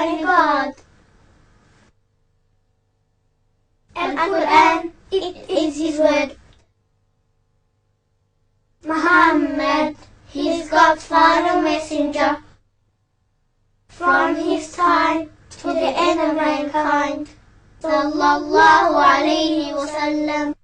only God. And Quran, it is His word. Muhammad, he is God's final messenger. From his time to the end of mankind. Sallallahu alayhi wa sallam.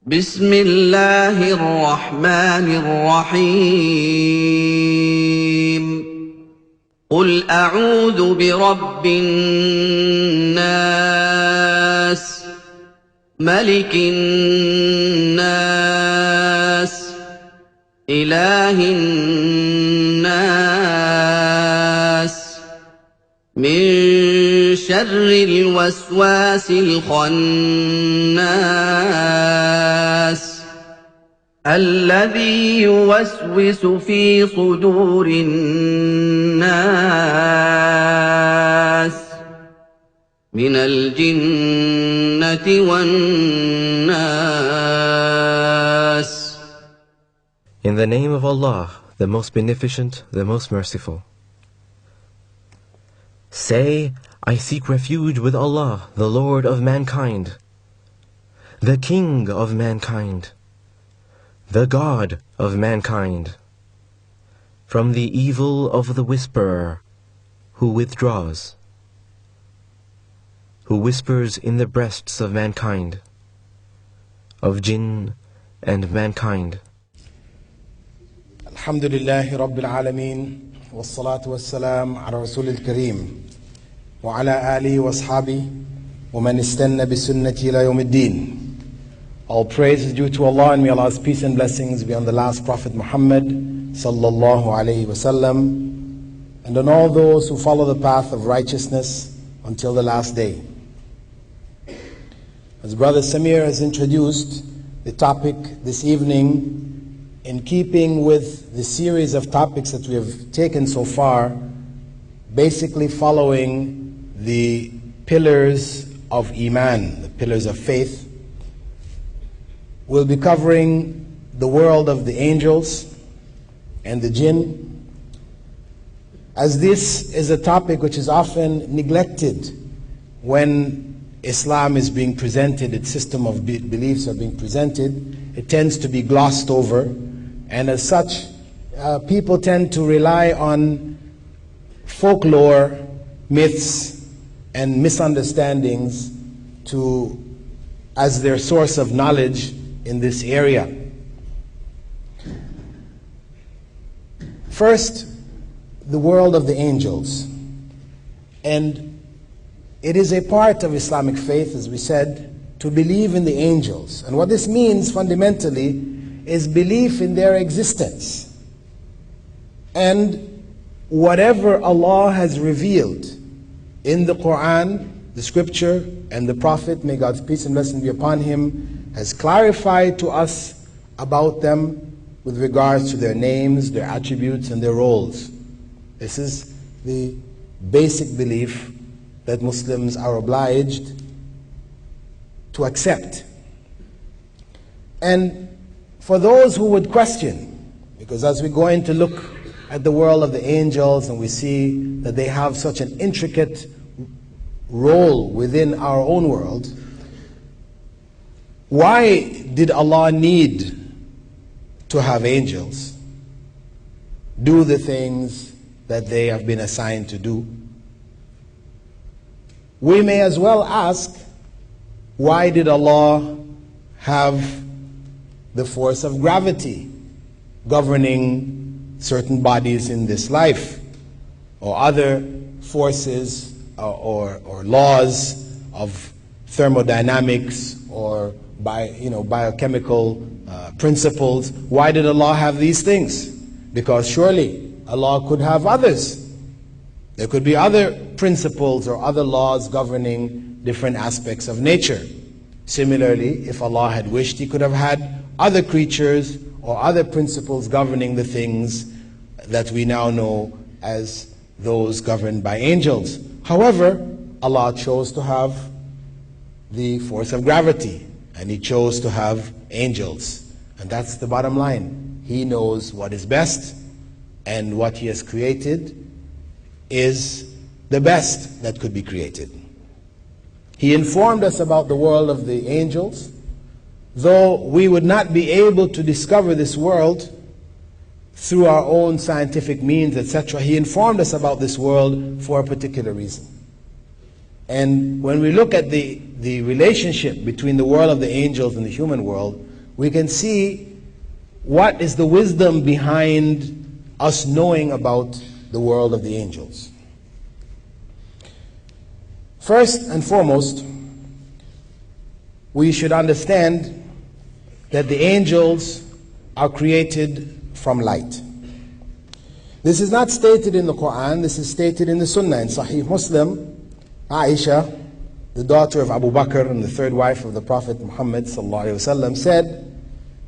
بسم الله الرحمن الرحيم قل أعوذ برب الناس ملك الناس إله الناس من شر الوسواس الخناس الذي يوسوس في صدور الناس من الجنة والناس. In the name of Allah, the most beneficent, the most merciful. Say, I seek refuge with Allah, the Lord of mankind, the King of mankind, the God of mankind, from the evil of the whisperer who withdraws, who whispers in the breasts of mankind, of Jinn and mankind. Alhamdulillahi Rabbil Alameen, wassalatu wassalam ala Rasulil Kareem, wa ala alihi wa ashabihi, wa man istanna bi sunnati ila yawmiddin. All praise is due to Allah, and may Allah's peace and blessings be on the last Prophet Muhammad sallallahu alayhi wa sallam, and on all those who follow the path of righteousness until the last day. As Brother Samir has introduced the topic this evening, in keeping with the series of topics that we have taken so far, basically following the pillars of Iman, the pillars of faith, we'll be covering the world of the angels and the Jinn, as this is a topic which is often neglected when Islam is being presented, its system of beliefs are being presented. It tends to be glossed over, and as such, people tend to rely on folklore, myths, and misunderstandings as their source of knowledge in this area. First, the world of the angels. And it is a part of Islamic faith, as we said, to believe in the angels. And what this means fundamentally is belief in their existence. And whatever Allah has revealed in the Quran, the scripture, and the Prophet, may God's peace and blessing be upon him, has clarified to us about them with regards to their names, their attributes, and their roles. This is the basic belief that Muslims are obliged to accept. And for those who would question, because as we go in to look at the world of the angels and we see that they have such an intricate role within our own world, why did Allah need to have angels do the things that they have been assigned to do? We may as well ask, why did Allah have the force of gravity governing certain bodies in this life, or other forces or laws of thermodynamics or biochemical principles? Why did Allah have these things? Because surely Allah could have others. There could be other principles or other laws governing different aspects of nature. Similarly, if Allah had wished, He could have had other creatures or other principles governing the things that we now know as those governed by angels. However, Allah chose to have the force of gravity, and He chose to have angels. And that's the bottom line. He knows what is best, and what He has created is the best that could be created. He informed us about the world of the angels, though we would not be able to discover this world through our own scientific means, etc. He informed us about this world for a particular reason. And when we look at the relationship between the world of the angels and the human world, we can see what is the wisdom behind us knowing about the world of the angels. First and foremost, we should understand that the angels are created from light. This is not stated in the Quran, this is stated in the Sunnah. In Sahih Muslim, Aisha, the daughter of Abu Bakr and the third wife of the Prophet Muhammad ﷺ, said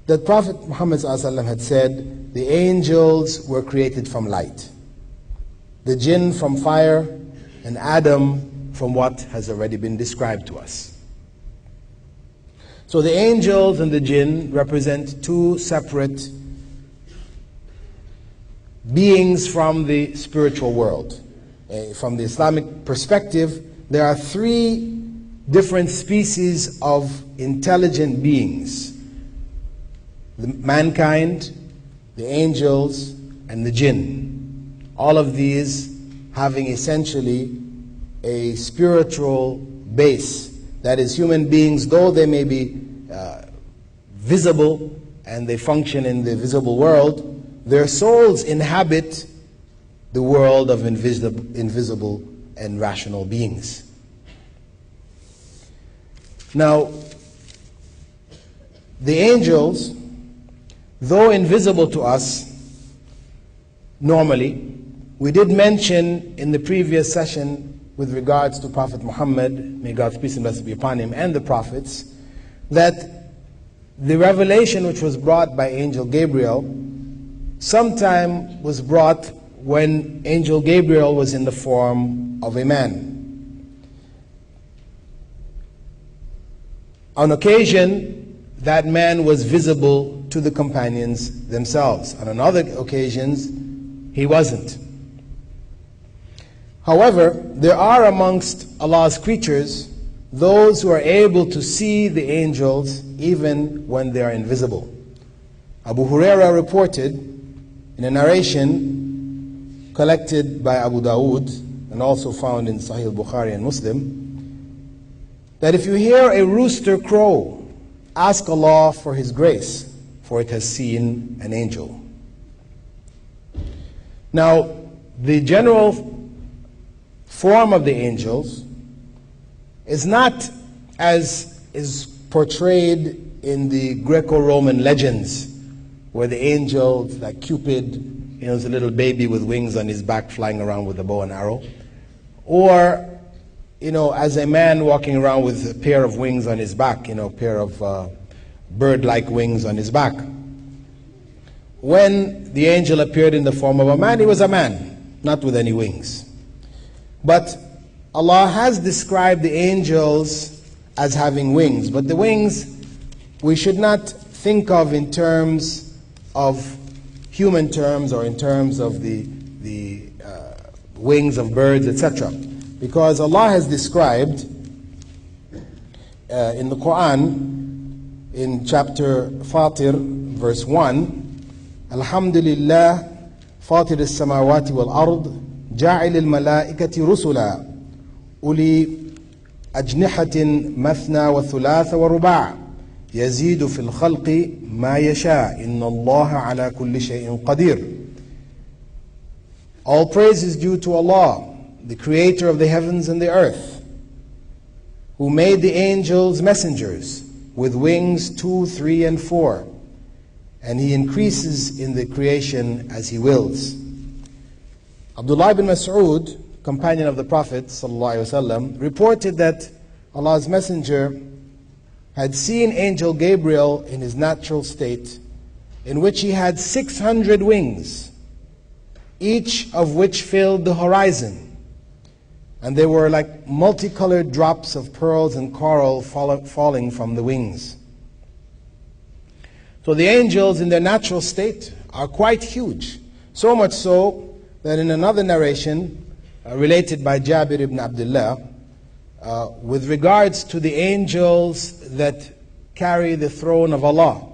that Prophet Muhammad ﷺ had said, the angels were created from light, the Jinn from fire, and Adam from what has already been described to us. So the angels and the Jinn represent two separate beings from the spiritual world. From the Islamic perspective, there are three different species of intelligent beings: mankind, the angels, and the Jinn. All of these having essentially a spiritual base. That is, human beings, though they may be visible and they function in the visible world, their souls inhabit the world of invisible and rational beings. Now, the angels, though invisible to us normally, we did mention in the previous session with regards to Prophet Muhammad, may God's peace and blessings be upon him, and the prophets, that the revelation which was brought by Angel Gabriel sometime was brought when Angel Gabriel was in the form of a man. On occasion, that man was visible to the companions themselves. On other occasions, he wasn't. However, there are amongst Allah's creatures those who are able to see the angels even when they are invisible. Abu Huraira reported in a narration collected by Abu Dawood and also found in Sahih Bukhari and Muslim, that if you hear a rooster crow, ask Allah for His grace, for it has seen an angel. Now, the general form of the angels is not as is portrayed in the Greco-Roman legends, where the angel, like Cupid, is a little baby with wings on his back flying around with a bow and arrow, or as a man walking around with a pair of wings on his back, a pair of bird-like wings on his back. When the angel appeared in the form of a man, he was a man, not with any wings. But Allah has described the angels as having wings, but the wings we should not think of in terms of human terms or in terms of the wings of birds, etc. Because Allah has described in the Quran, in chapter Fatir, verse 1, Alhamdulillah, Fatir as-samawati wal-ard, جاعل الملائكة رسلا أولي أجنحة مثنى وثلاث ورباع يزيد في الخلق ما يشاء إن الله على كل شيء قدير. All praise is due to Allah, the creator of the heavens and the earth, who made the angels messengers with wings 2, 3, and 4, and He increases in the creation as He wills. Abdullah ibn Mas'ud, companion of the Prophet ﷺ, reported that Allah's Messenger had seen Angel Gabriel in his natural state in which he had 600 wings, each of which filled the horizon. And they were like multicolored drops of pearls and coral falling from the wings. So the angels in their natural state are quite huge. So much so that in another narration related by Jabir ibn Abdullah, with regards to the angels that carry the throne of Allah,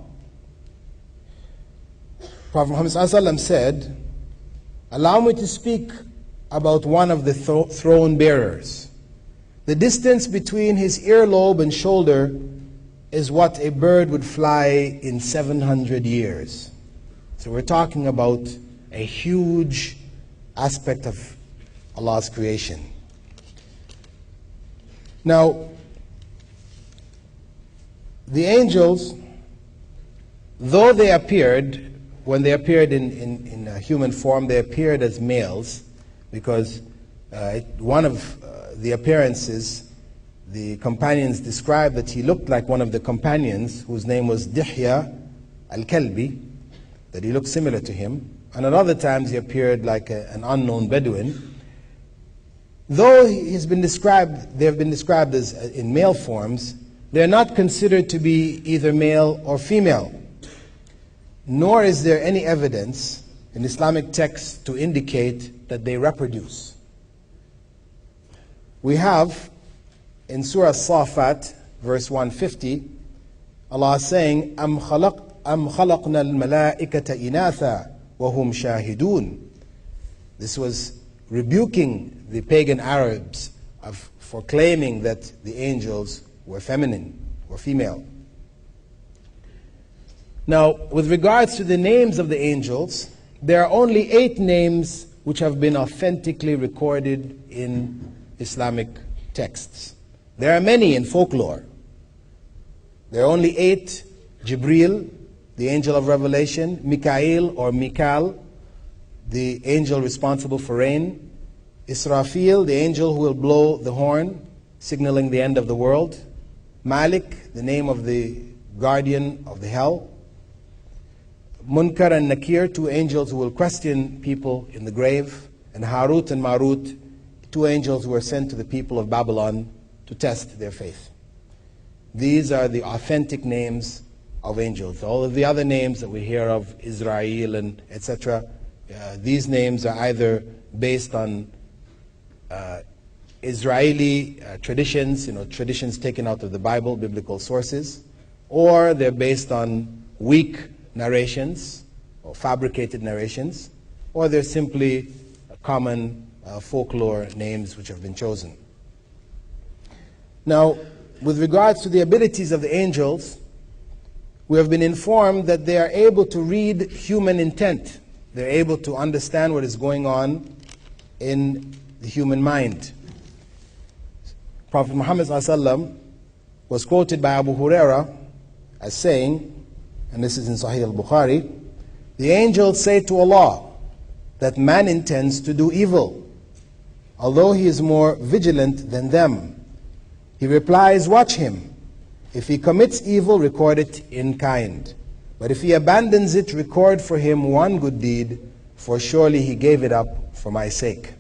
Prophet Muhammad ﷺ said, "Allow me to speak about one of the throne bearers. The distance between his earlobe and shoulder is what a bird would fly in 700 years. So we're talking about a huge aspect of Allah's creation. Now, the angels, though they appeared, when they appeared in human form, they appeared as males, because one of the appearances, the companions described that he looked like one of the companions whose name was Dihya al-Kalbi, that he looked similar to him. And at other times he appeared like an unknown Bedouin. Though they have been described as in male forms, they are not considered to be either male or female. Nor is there any evidence in Islamic texts to indicate that they reproduce. We have in Surah As-Safat, verse 150, Allah saying, أَمْ خَلَقْنَا الْمَلَائِكَةَ إِنَاثًا وَهُمْ شَاهِدُونَ. This was rebuking the pagan Arabs for claiming that the angels were feminine, or female. Now, with regards to the names of the angels, there are only 8 names which have been authentically recorded in Islamic texts. There are many in folklore. There are only 8: Jibril, the angel of revelation; Mikael or Mikal, the angel responsible for rain; Israfil, the angel who will blow the horn, signaling the end of the world; Malik, the name of the guardian of the hell; Munkar and Nakir, 2 angels who will question people in the grave; and Harut and Marut, 2 angels who were sent to the people of Babylon to test their faith. These are the authentic names of angels. All of the other names that we hear of, Israel and etc., these names are either based on Israeli traditions, traditions taken out of the Bible, biblical sources, or they're based on weak narrations or fabricated narrations, or they're simply common folklore names which have been chosen. Now, with regards to the abilities of the angels, we have been informed that they are able to read human intent. They're able to understand what is going on in the human mind. Prophet Muhammad ﷺ was quoted by Abu Huraira as saying, and this is in Sahih al-Bukhari, "The angels say to Allah that man intends to do evil, although he is more vigilant than them. He replies, watch him. If he commits evil, record it in kind. But if he abandons it, record for him one good deed, for surely he gave it up for my sake."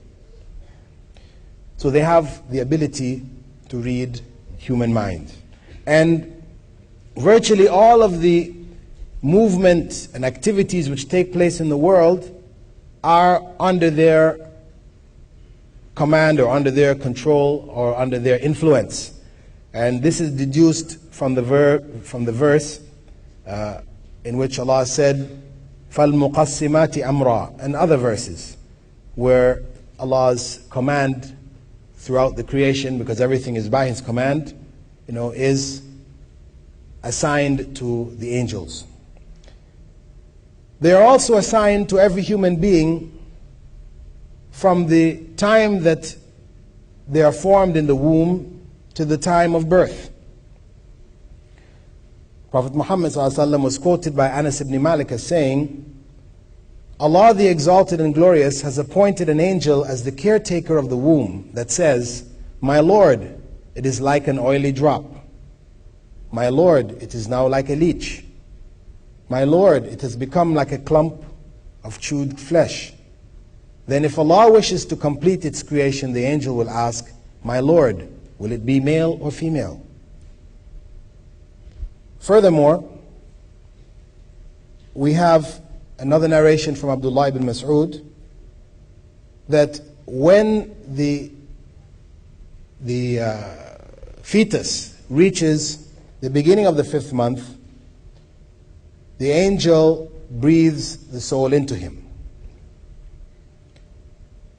So they have the ability to read human mind. And virtually all of the movement and activities which take place in the world are under their command or under their control or under their influence. And this is deduced from the verse in which Allah said, فَالْمُقَسِّمَاتِ أَمْرًا, and other verses where Allah's command throughout the creation, because everything is by His command, is assigned to the angels. They are also assigned to every human being from the time that they are formed in the womb to the time of birth. Prophet Muhammad ﷺ was quoted by Anas ibn Malik as saying, "Allah the Exalted and Glorious has appointed an angel as the caretaker of the womb that says, 'My Lord, it is like an oily drop. My Lord, it is now like a leech. My Lord, it has become like a clump of chewed flesh. Then if Allah wishes to complete its creation, the angel will ask, My Lord, will it be male or female? Furthermore, we have another narration from Abdullah ibn Mas'ud that when the fetus reaches the beginning of the 5th month, the angel breathes the soul into him.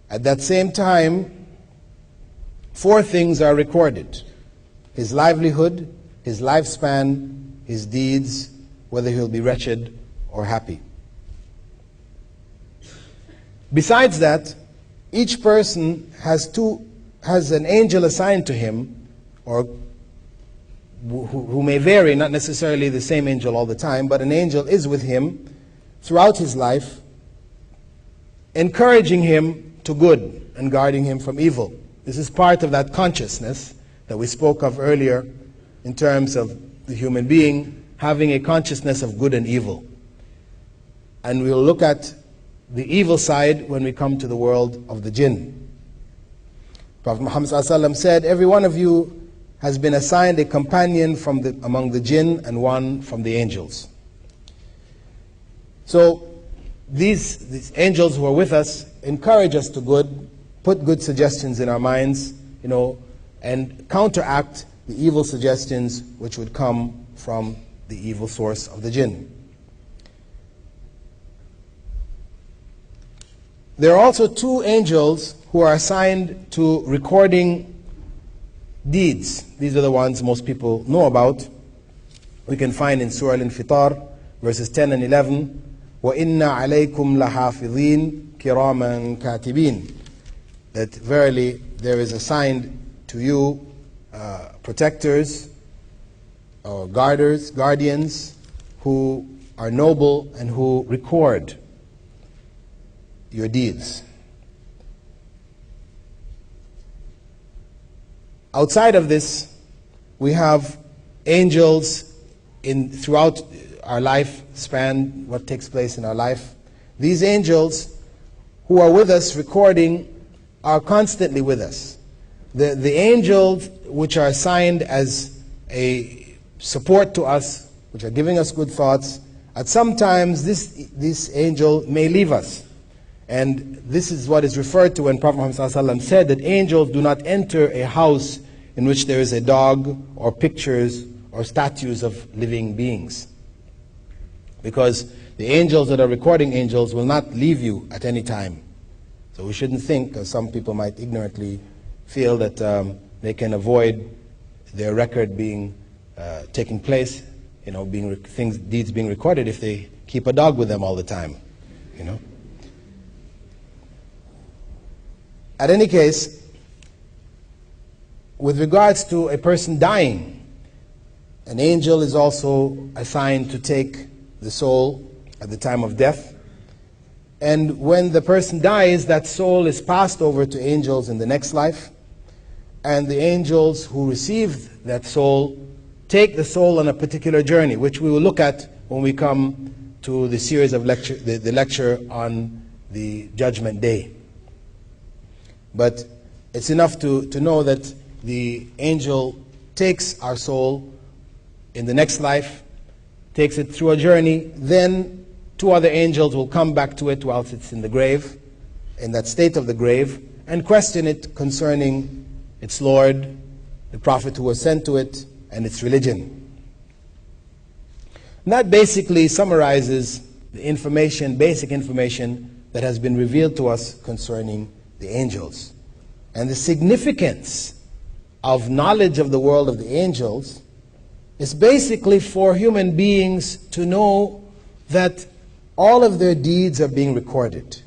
At that same time, 4 things are recorded: his livelihood, his lifespan, his deeds, whether he'll be wretched or happy. Besides that, each person has an angel assigned to him, or who may vary, not necessarily the same angel all the time, but an angel is with him throughout his life, encouraging him to good and guarding him from evil. This is part of that consciousness that we spoke of earlier in terms of the human being having a consciousness of good and evil. And we'll look at the evil side when we come to the world of the Jinn. Prophet Muhammad ﷺ said, every one of you has been assigned a companion among the Jinn and one from the angels. So these angels who are with us encourage us to good, put good suggestions in our minds, and counteract the evil suggestions which would come from the evil source of the Jinn. There are also 2 angels who are assigned to recording deeds. These are the ones most people know about. We can find in Surah Al-Infitar, verses 10 and 11, وَإِنَّا عَلَيْكُمْ لَحَافِظِينَ كِرَامًا كَاتِبِينَ, that verily there is assigned to you protectors or guardians who are noble and who record your deeds. Outside of this, we have angels throughout our lifespan, what takes place in our life. These angels who are with us recording are constantly with us. The angels which are assigned as a support to us, which are giving us good thoughts, at some times this angel may leave us. And this is what is referred to when Prophet Muhammad ﷺ said that angels do not enter a house in which there is a dog or pictures or statues of living beings. Because the angels that are recording angels will not leave you at any time. So we shouldn't think, as some people might ignorantly feel, that they can avoid their record being taking place, deeds being recorded if they keep a dog with them all the time, At any case, with regards to a person dying, an angel is also assigned to take the soul at the time of death. And when the person dies, that soul is passed over to angels in the next life. And the angels who receive that soul take the soul on a particular journey, which we will look at when we come to the series of lecture, the lecture on the Judgment Day. But it's enough to know that the angel takes our soul in the next life, takes it through a journey, then 2 other angels will come back to it whilst it's in the grave, in that state of the grave, and question it concerning its Lord, the Prophet who was sent to it, and its religion. And that basically summarizes the basic information that has been revealed to us concerning the angels. And the significance of knowledge of the world of the angels is basically for human beings to know that all of their deeds are being recorded.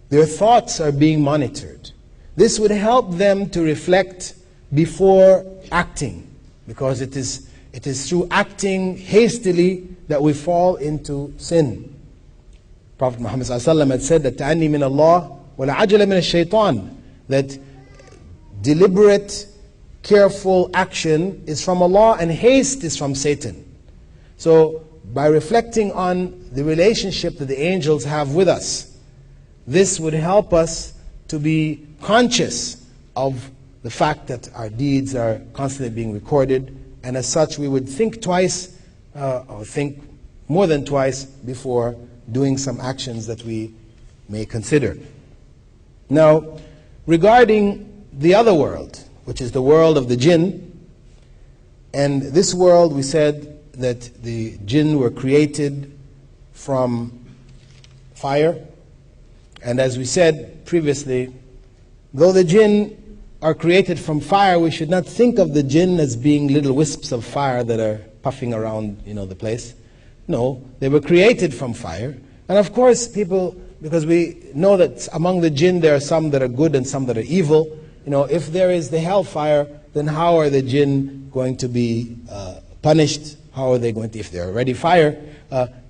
Their thoughts are being monitored. This would help them to reflect before acting, because it is through acting hastily that we fall into sin. Prophet Muhammad ﷺ had said that ta'anni min Allah wa la ajala min ash-shaytan, that deliberate, careful action is from Allah and haste is from Satan. So by reflecting on the relationship that the angels have with us, this would help us to be conscious of the fact that our deeds are constantly being recorded, and as such we would think twice, or think more than twice, before doing some actions that we may consider. Now, regarding the other world, which is the world of the Jinn, and this world, we said that the Jinn were created from fire, and as we said previously, though the Jinn are created from fire, we should not think of the Jinn as being little wisps of fire that are puffing around, the place. No, they were created from fire. And of course, people, because we know that among the Jinn there are some that are good and some that are evil. If there is the hellfire, then how are the Jinn going to be punished? How are they going to, if they're already fire?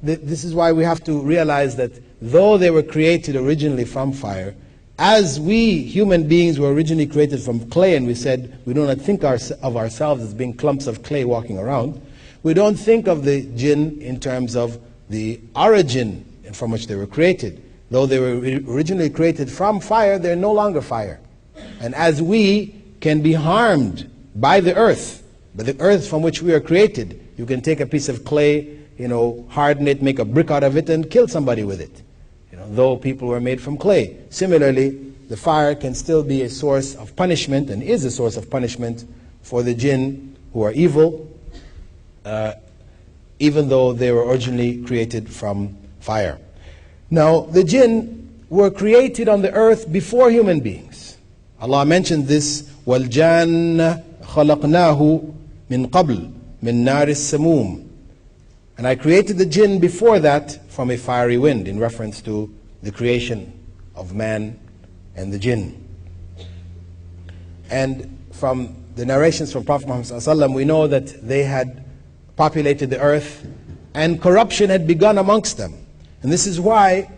This is why we have to realize that though they were created originally from fire, as we human beings were originally created from clay, and we said we do not think of ourselves as being clumps of clay walking around, we don't think of the Jinn in terms of the origin from which they were created. Though they were originally created from fire, they're no longer fire. And as we can be harmed by the earth from which we are created, you can take a piece of clay, harden it, make a brick out of it, and kill somebody with it. Though people were made from clay. Similarly, the fire can still be a source of punishment, and is a source of punishment for the Jinn who are evil, even though they were originally created from fire. Now, the Jinn were created on the earth before human beings. Allah mentioned this, وَالْجَانَّ خَلَقْنَاهُ مِنْ قَبْلِ مِنْ نَارِ السَّمُومِ. And I created the Jinn before that from a fiery wind, in reference to the creation of man and the Jinn. And from the narrations from Prophet Muhammad ﷺ, we know that they had populated the earth and corruption had begun amongst them. And this is why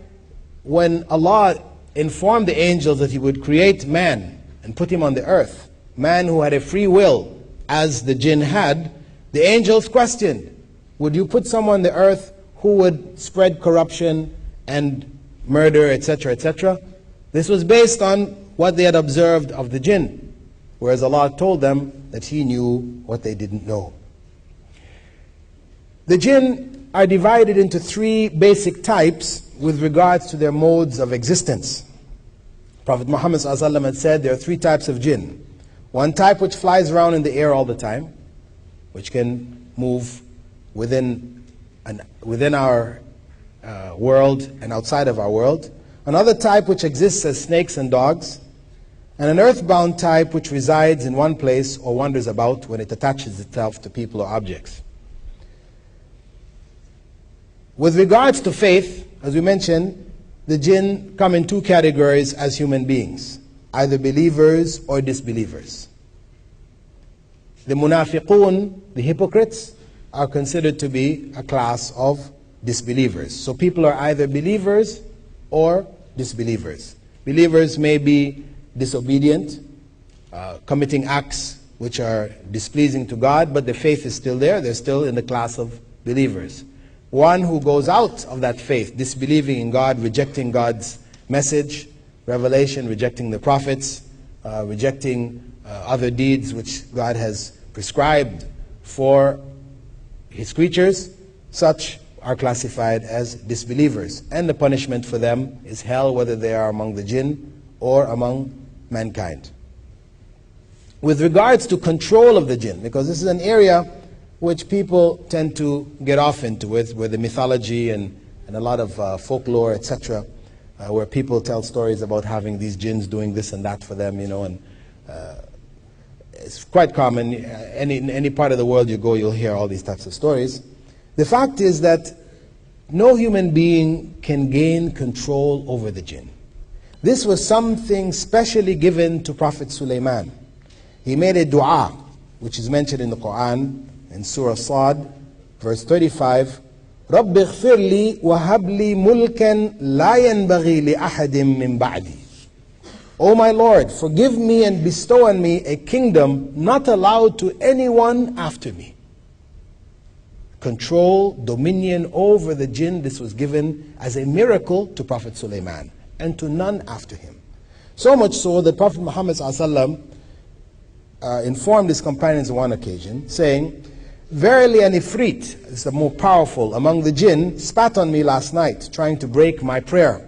when Allah informed the angels that He would create man and put him on the earth, man who had a free will as the Jinn had, the angels questioned, would you put someone on the earth who would spread corruption and murder, etc., etc.? This was based on what they had observed of the Jinn, whereas Allah told them that He knew what they didn't know. The Jinn are divided into three basic types with regards to their modes of existence. Prophet Muhammad ﷺ had said there are three types of Jinn. One type which flies around in the air all the time, which can move within our world and outside of our world. Another type which exists as snakes and dogs. And an earthbound type which resides in one place or wanders about when it attaches itself to people or objects. With regards to faith, as we mentioned, the Jinn come in two categories as human beings, either believers or disbelievers. The munafiqun, the hypocrites, are considered to be a class of disbelievers. So people are either believers or disbelievers. Believers may be disobedient, committing acts which are displeasing to God, but the faith is still there. They're still in the class of believers. One who goes out of that faith, disbelieving in God, rejecting God's message, revelation, rejecting the prophets, rejecting other deeds which God has prescribed for His creatures, such are classified as disbelievers. And the punishment for them is hell, whether they are among the Jinn or among mankind. With regards to control of the Jinn, because this is an area which people tend to get off into with the mythology and a lot of folklore, etc., where people tell stories about having these jinns doing this and that for them, and it's quite common. In any part of the world you go, you'll hear all these types of stories. The fact is that no human being can gain control over the jinn. This was something specially given to Prophet Sulaiman. He made a dua, which is mentioned in the Quran, in Surah Sad, verse 35, رَبِّ اغْفِرْ لِي وَهَبْ لِي مُلْكًا لَا يَنْبَغِي لِأَحَدٍ مِّن بَعْدِي. O my Lord, forgive me and bestow on me a kingdom not allowed to anyone after me. control, dominion over the jinn. This was given as a miracle to Prophet Sulaiman and to none after him. So much so that Prophet Muhammad ﷺ informed his companions on one occasion, saying, "Verily an ifrit, is the more powerful among the jinn, spat on me last night, trying to break my prayer.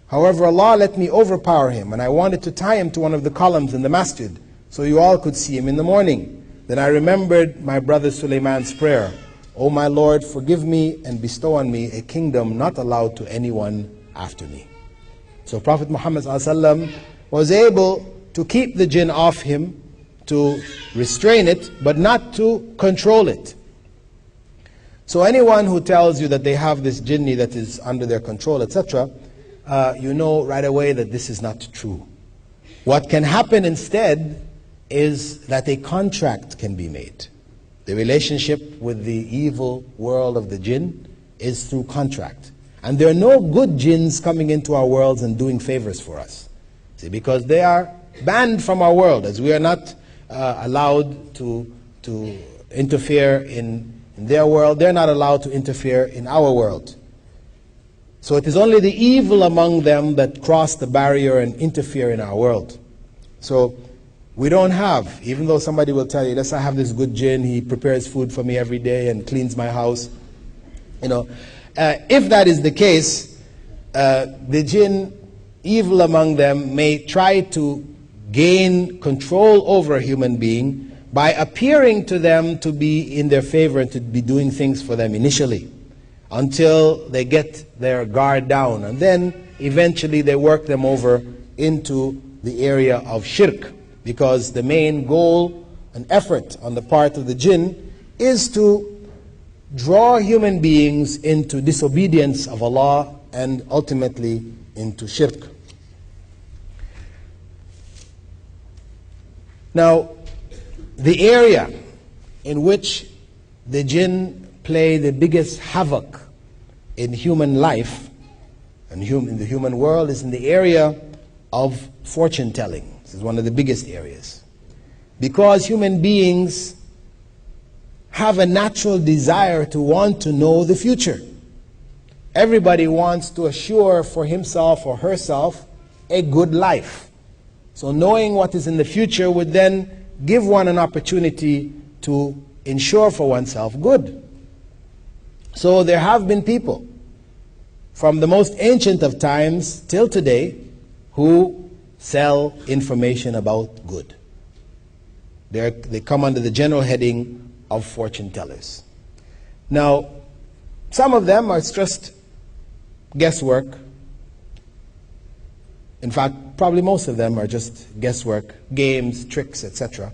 However, Allah let me overpower him, and I wanted to tie him to one of the columns in the masjid, so you all could see him in the morning. Then I remembered my brother Sulaiman's prayer, O my Lord, forgive me and bestow on me a kingdom not allowed to anyone after me." So Prophet Muhammad ﷺ was able to keep the jinn off him, to restrain it, but not to control it. So anyone who tells you that they have this jinni that is under their control, etc., you know right away that this is not true. What can happen instead is that a contract can be made. The relationship with the evil world of the jinn is through contract. And there are no good jinns coming into our worlds and doing favors for us. See, because they are banned from our world, as we are not allowed to interfere in their world. They're not allowed to interfere in our world. So it is only the evil among them that cross the barrier and interfere in our world. So we don't have, even though somebody will tell you, let's I have this good jinn, he prepares food for me every day and cleans my house. You know, if that is the case, the jinn, evil among them, may try to gain control over a human being by appearing to them to be in their favor and to be doing things for them initially, until they get their guard down, and then eventually they work them over into the area of shirk, because the main goal and effort on the part of the jinn is to draw human beings into disobedience of Allah and ultimately into shirk. Now, the area in which the jinn play the biggest havoc in human life and in the human world is in the area of fortune telling. This is one of the biggest areas. Because human beings have a natural desire to want to know the future. Everybody wants to assure for himself or herself a good life. So knowing what is in the future would then give one an opportunity to ensure for oneself good. So there have been people from the most ancient of times till today who sell information about good. They come under the general heading of fortune tellers. Now, some of them are just guesswork. In fact, probably most of them are just guesswork, games, tricks, etc.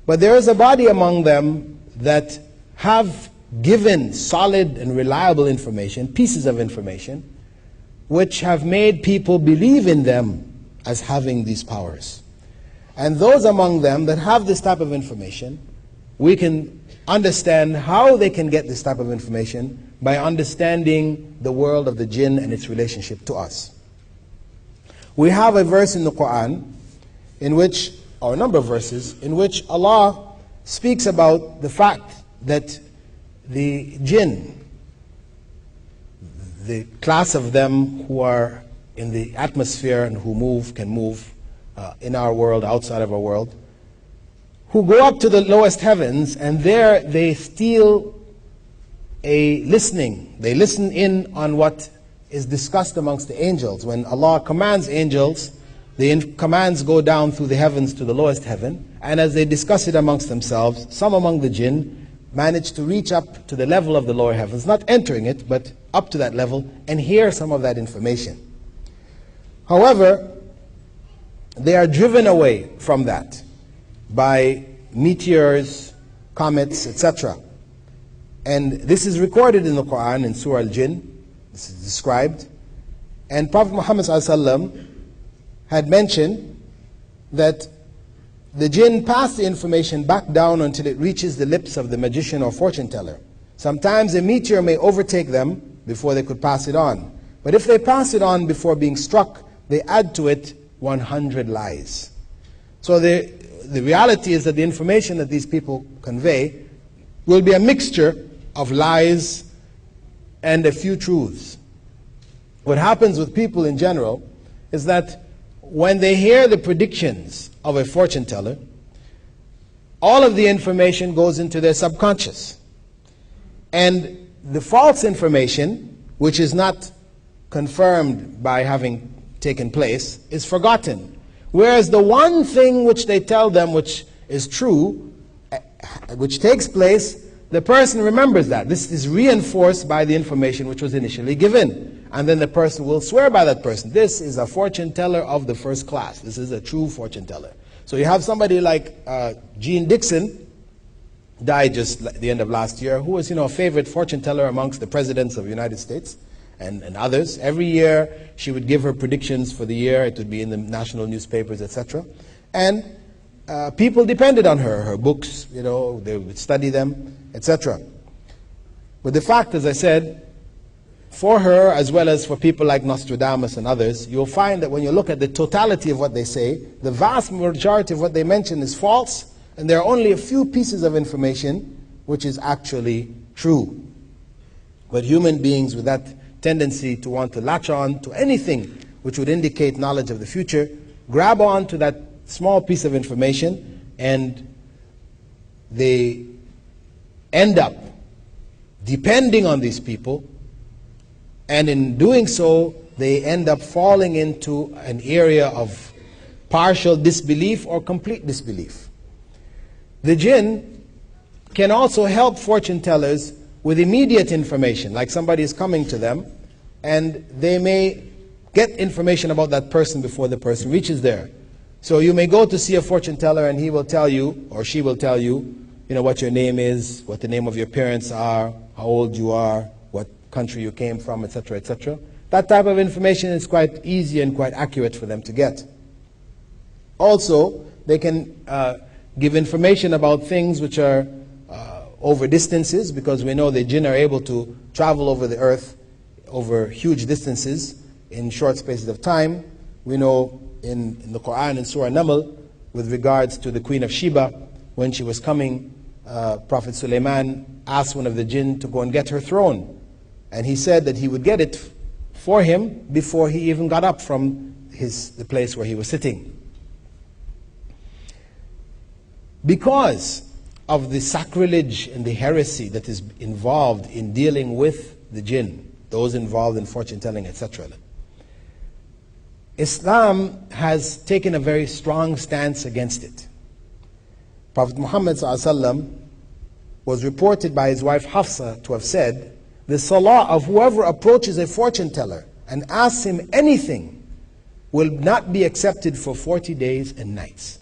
But there is a body among them that have given solid and reliable information, pieces of information, which have made people believe in them as having these powers. And those among them that have this type of information, we can understand how they can get this type of information by understanding the world of the jinn and its relationship to us. We have a verse in the Quran in which, or a number of verses, in which Allah speaks about the fact that the jinn, the class of them who are in the atmosphere and who can move in our world, outside of our world, who go up to the lowest heavens, and there they steal a listening. They listen in on what is discussed amongst the angels. When Allah commands angels, the commands go down through the heavens to the lowest heaven, and as they discuss it amongst themselves, some among the jinn manage to reach up to the level of the lower heavens, not entering it, but up to that level, and hear some of that information. However, they are driven away from that by meteors, comets, etc. And this is recorded in the Quran in Surah Al-Jinn. This is described. And Prophet Muhammad ﷺ had mentioned that the jinn pass the information back down until it reaches the lips of the magician or fortune teller. Sometimes a meteor may overtake them before they could pass it on. But if they pass it on before being struck, they add to it 100 lies. So the reality is that the information that these people convey will be a mixture of lies and a few truths. What happens with people in general is that when they hear the predictions of a fortune teller, all of the information goes into their subconscious. And the false information, which is not confirmed by having taken place, is forgotten. Whereas the one thing which they tell them which is true, which takes place, the person remembers that. This is reinforced by the information which was initially given. And then the person will swear by that person. This is a fortune teller of the first class. This is a true fortune teller. So you have somebody like Jinn died just at the end of last year, who was, a favorite fortune teller amongst the presidents of the United States and others. Every year she would give her predictions for the year. It would be in the national newspapers, etc. And people depended on her books, they would study them, etc. But the fact, as I said, for her, as well as for people like Nostradamus and others, you'll find that when you look at the totality of what they say, the vast majority of what they mention is false, and there are only a few pieces of information which is actually true. But human beings with that tendency to want to latch on to anything which would indicate knowledge of the future, grab on to that small piece of information, and they end up depending on these people, and in doing so, they end up falling into an area of partial disbelief or complete disbelief. The jinn can also help fortune tellers with immediate information, like somebody is coming to them, and they may get information about that person before the person reaches there. So you may go to see a fortune teller, and he will tell you, or she will tell you, what your name is, what the name of your parents are, how old you are, what country you came from, etc., etc. That type of information is quite easy and quite accurate for them to get. Also, they can give information about things which are over distances, because we know the jinn are able to travel over the earth over huge distances in short spaces of time. We know in the Quran, in Surah Naml, with regards to the Queen of Sheba, when she was coming, Prophet Sulaiman asked one of the jinn to go and get her throne. And he said that he would get it for him before he even got up from the place where he was sitting. Because of the sacrilege and the heresy that is involved in dealing with the jinn, those involved in fortune telling, etc., Islam has taken a very strong stance against it. Prophet Muhammad ﷺ was reported by his wife Hafsa to have said, the salah of whoever approaches a fortune teller and asks him anything will not be accepted for 40 days and nights.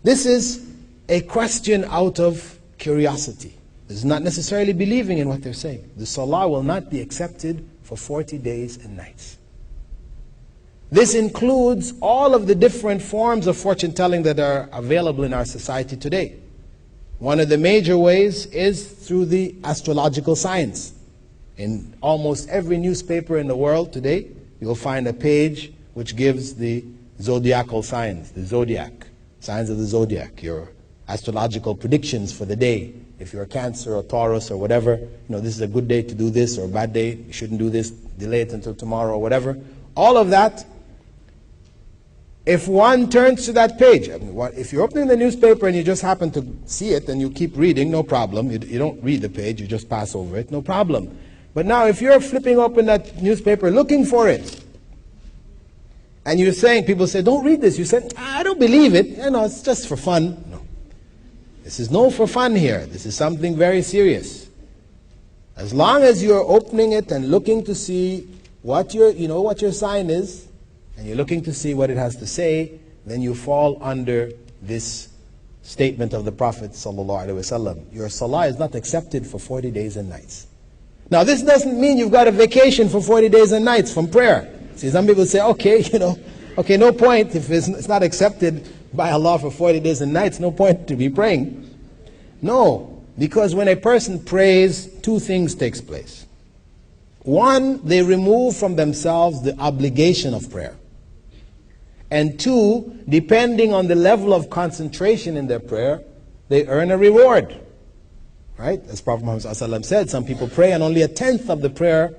This is a question out of curiosity. This is not necessarily believing in what they're saying. The salah will not be accepted for 40 days and nights. This includes all of the different forms of fortune telling that are available in our society today. One of the major ways is through the astrological science. In almost every newspaper in the world today, you'll find a page which gives the zodiacal signs, the zodiac, signs of the zodiac, your astrological predictions for the day. If you're Cancer or Taurus or whatever, this is a good day to do this, or a bad day, you shouldn't do this, delay it until tomorrow or whatever. All of that, if one turns to that page, if you're opening the newspaper and you just happen to see it and you keep reading, no problem. You don't read the page, you just pass over it, no problem. But now if you're flipping open that newspaper looking for it, and you're saying, people say, don't read this. You say, I don't believe it. It's just for fun. No. This is no for fun here. This is something very serious. As long as you're opening it and looking to see what your sign is, and you're looking to see what it has to say, then you fall under this statement of the Prophet ﷺ. Your salah is not accepted for 40 days and nights. Now this doesn't mean you've got a vacation for 40 days and nights from prayer. See, some people say, okay, no point. If it's not accepted by Allah for 40 days and nights, no point to be praying. No, because when a person prays, two things takes place. One, they remove from themselves the obligation of prayer. And two, depending on the level of concentration in their prayer, they earn a reward. Right? As Prophet Muhammad ﷺ said, some people pray and only a tenth of the prayer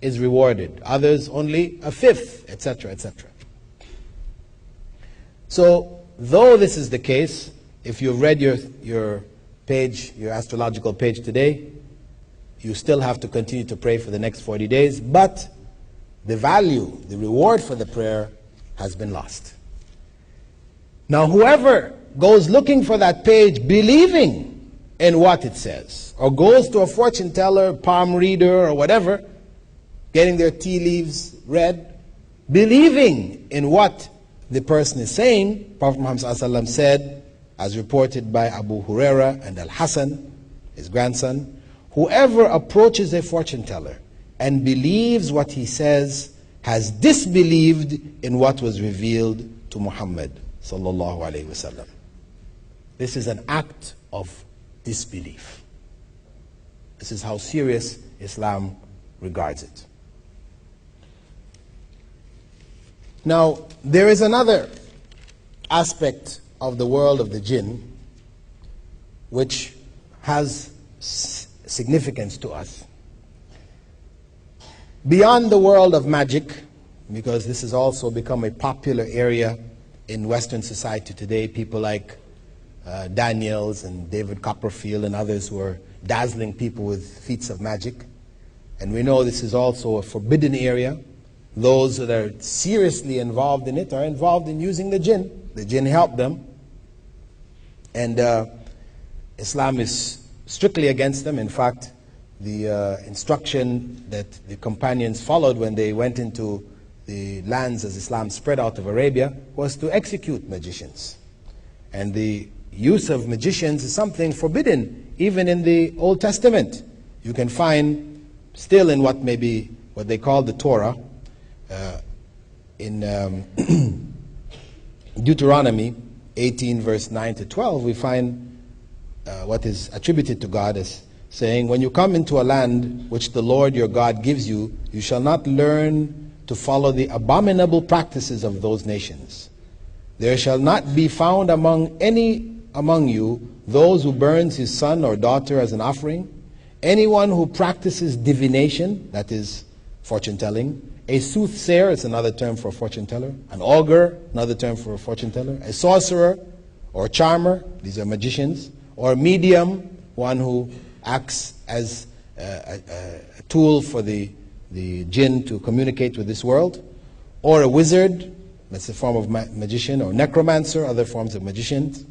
is rewarded. Others only a fifth, etc., etc. So, though this is the case, if you've read your page, your astrological page today, you still have to continue to pray for the next 40 days, but the value, the reward for the prayer has been lost. Now, whoever goes looking for that page believing in what it says, or goes to a fortune teller, palm reader, or whatever, getting their tea leaves read, believing in what the person is saying, Prophet Muhammad ﷺ said, as reported by Abu Huraira and Al-Hasan, his grandson, whoever approaches a fortune teller and believes what he says has disbelieved in what was revealed to Muhammad sallallahu alaihi wasallam. This is an act of disbelief. This is how serious Islam regards it. Now, there is another aspect of the world of the jinn which has significance to us. Beyond the world of magic, because this has also become a popular area in Western society today, people like Daniels and David Copperfield and others who are dazzling people with feats of magic. And we know this is also a forbidden area. Those that are seriously involved in it are involved in using the jinn. The jinn help them. And Islam is strictly against them. In fact, the instruction that the companions followed when they went into the lands as Islam spread out of Arabia was to execute magicians. And the use of magicians is something forbidden even in the Old Testament. You can find still in what they call the Torah, in Deuteronomy 18 verse 9 to 12, we find what is attributed to God as saying, when you come into a land which the Lord your God gives you, you shall not learn to follow the abominable practices of those nations. There shall not be found among you those who burns his son or daughter as an offering, anyone who practices divination, that is fortune telling, a soothsayer is another term for a fortune teller, an augur, another term for a fortune teller, a sorcerer or charmer, these are magicians, or a medium, one who acts as a tool for the jinn to communicate with this world, or a wizard, that's a form of magician, or necromancer, other forms of magicians.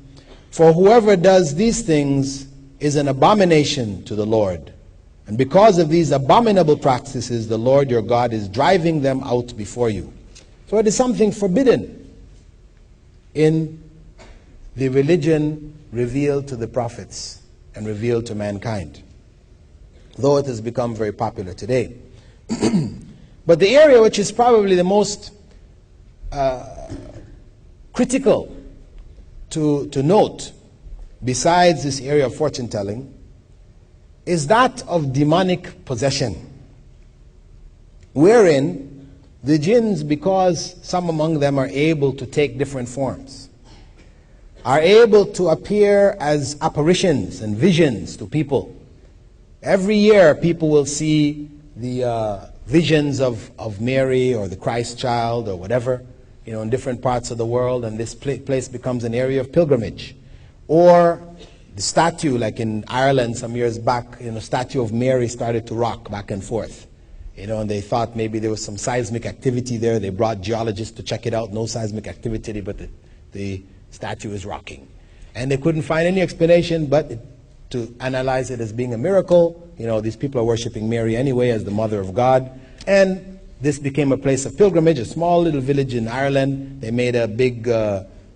For whoever does these things is an abomination to the Lord. And because of these abominable practices, the Lord your God is driving them out before you. So it is something forbidden in the religion revealed to the prophets and revealed to mankind, though it has become very popular today. But the area which is probably the most critical to note, besides this area of fortune telling, is that of demonic possession, wherein the jinns, because some among them are able to take different forms, are able to appear as apparitions and visions to people. Every year people will see the visions of Mary or the Christ child or whatever, in different parts of the world, and this place becomes an area of pilgrimage. Or the statue, like in Ireland some years back, statue of Mary started to rock back and forth. And they thought maybe there was some seismic activity there. They brought geologists to check it out. No seismic activity, but the statue is rocking. And they couldn't find any explanation but to analyze it as being a miracle. These people are worshiping Mary anyway as the mother of God. And this became a place of pilgrimage, a small little village in Ireland. They made a big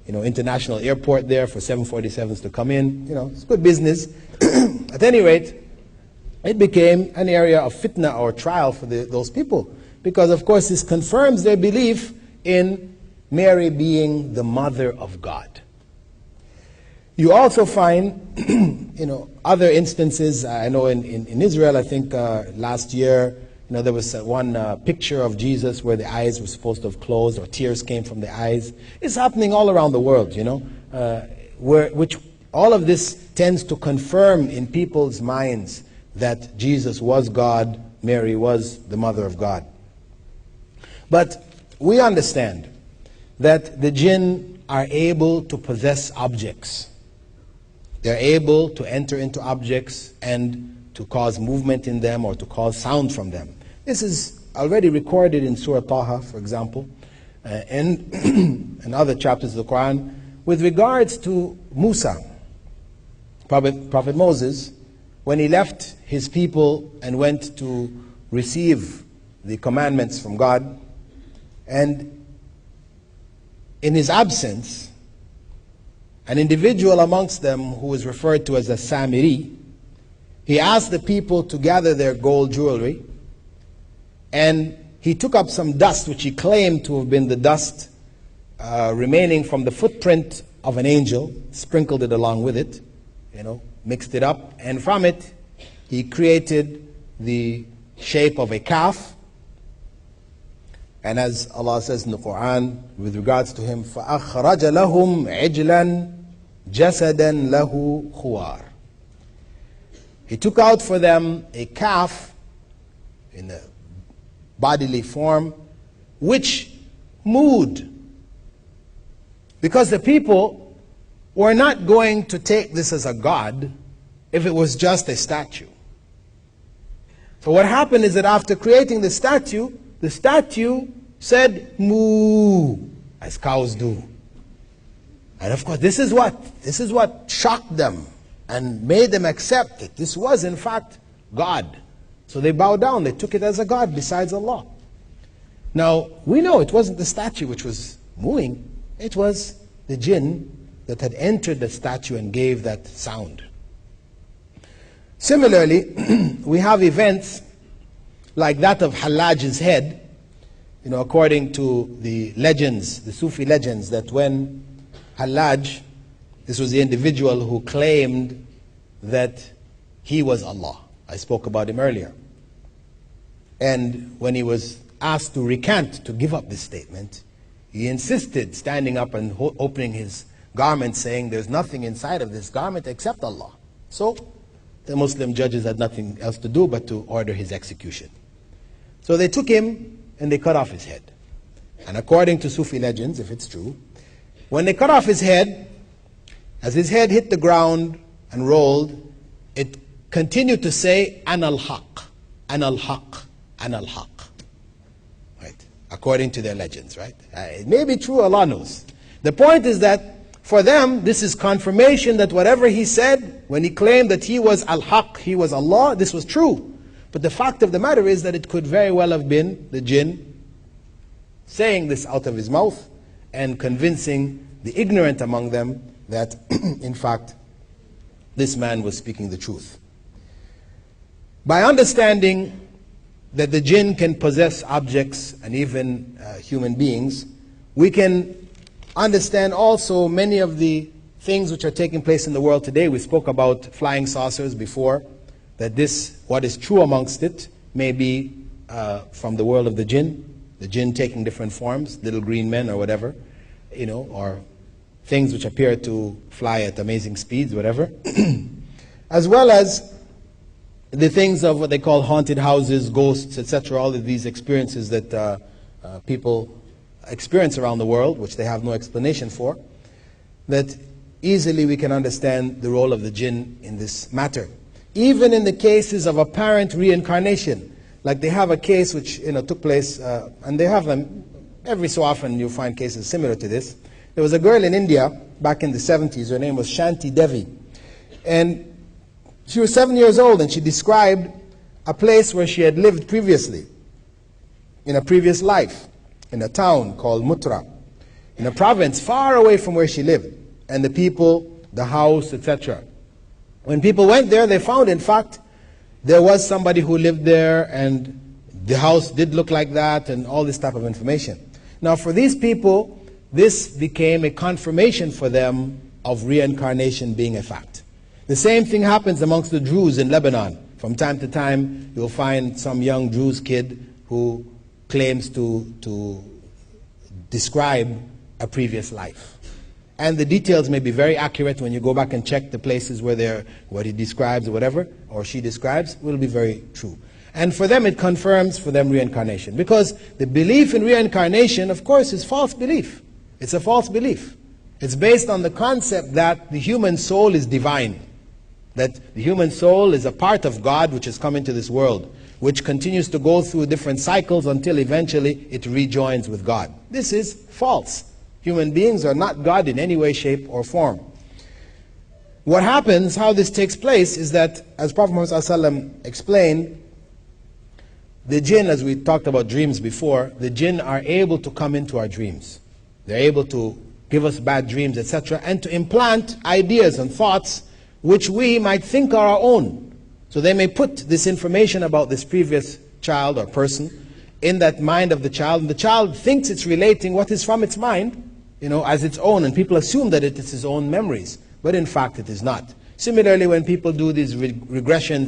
international airport there for 747s to come in. It's good business. At any rate, it became an area of fitna or trial for those people, because of course this confirms their belief in Mary being the mother of God. You also find other instances. I know in Israel, I think last year, there was one picture of Jesus where the eyes were supposed to have closed, or tears came from the eyes. It's happening all around the world, which All of this tends to confirm in people's minds that Jesus was God, Mary was the mother of God. But we understand that the jinn are able to possess objects. They're able to enter into objects and to cause movement in them or to cause sound from them. This is already recorded in Surah Taha, for example, and in other chapters of the Quran. With regards to Musa, Prophet Moses, when he left his people and went to receive the commandments from God, and in his absence, an individual amongst them who was referred to as a Samiri, he asked the people to gather their gold jewelry, and he took up some dust which he claimed to have been the dust remaining from the footprint of an angel, sprinkled it along with it, mixed it up, and from it he created the shape of a calf. And as Allah says in the Quran with regards to him, فَأَخْرَجَ لَهُمْ عِجْلًا جَسَدًا لَهُ خُوَارٍ. He took out for them a calf in a bodily form which moved, because the people were not going to take this as a god if it was just a statue. So what happened is that after creating the statue said moo, as cows do. And of course this is what shocked them and made them accept that this was in fact God. So they bowed down, they took it as a god besides Allah. Now we know it wasn't the statue which was mooing, it was the jinn that had entered the statue and gave that sound. Similarly, we have events like that of Hallaj's head. According to the legends, the Sufi legends, that when Hallaj, this was the individual who claimed that he was Allah. I spoke about him earlier. And when he was asked to recant, to give up this statement, he insisted, standing up and opening his garment, saying, there's nothing inside of this garment except Allah. So the Muslim judges had nothing else to do but to order his execution. So they took him and they cut off his head. And according to Sufi legends, if it's true, when they cut off his head, as his head hit the ground and rolled, it continued to say, Ana al-Haq, Ana al-Haq, Ana al-Haq. Right? According to their legends, right? It may be true, Allah knows. The point is that for them, this is confirmation that whatever he said, when he claimed that he was al-Haq, he was Allah, this was true. But the fact of the matter is that it could very well have been the jinn saying this out of his mouth and convincing the ignorant among them that, in fact, this man was speaking the truth. By understanding that the jinn can possess objects and even human beings, we can understand also many of the things which are taking place in the world today. We spoke about flying saucers before, that this, what is true amongst it, may be from the world of the jinn taking different forms, little green men or whatever, or things which appear to fly at amazing speeds, whatever. As well as the things of what they call haunted houses, ghosts, etc., all of these experiences that people experience around the world, which they have no explanation for, that easily we can understand the role of the jinn in this matter. Even in the cases of apparent reincarnation, like they have a case which took place, and they have them every so often. You'll find cases similar to this. There was a girl in India back in the 70s. Her name was Shanti Devi, and she was 7 years old, and she described a place where she had lived previously, in a previous life, in a town called Mutra, in a province far away from where she lived, and the people, the house, etc. When people went there, they found, in fact, there was somebody who lived there, and the house did look like that, and all this type of information. Now, for these people, this became a confirmation for them of reincarnation being a fact. The same thing happens amongst the Druze in Lebanon. From time to time, you'll find some young Druze kid who claims to describe a previous life. and the details may be very accurate when you go back and check the places where what he describes or whatever, or she describes, will be very true. And for them, it confirms for them reincarnation. Because the belief in reincarnation, of course, is false belief. It's a false belief. It's based on the concept that the human soul is divine. That the human soul is a part of God which has come into this world, which continues to go through different cycles until eventually it rejoins with God. This is false. Human beings are not God in any way, shape, or form. What happens, how this takes place, is that, as Prophet Muhammad ﷺ explained, the jinn, as we talked about dreams before, the jinn are able to come into our dreams. They're able to give us bad dreams, etc., and to implant ideas and thoughts which we might think are our own. So they may put this information about this previous child or person in that mind of the child, and the child thinks it's relating what is from its mind, as its own, and people assume that it is his own memories, but in fact it is not. Similarly, when people do these regression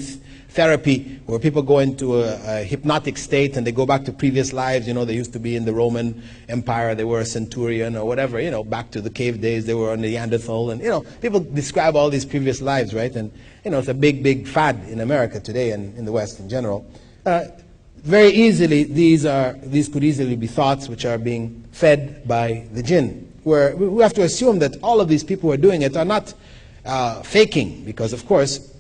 therapy, where people go into a hypnotic state and they go back to previous lives, they used to be in the Roman Empire, they were a centurion or whatever, back to the cave days, they were on the Neanderthal, and people describe all these previous lives, right? And it's a big fad in America today and in the West in general. Very easily, these could easily be thoughts which are being fed by the jinn, where we have to assume that all of these people who are doing it are not faking, because of course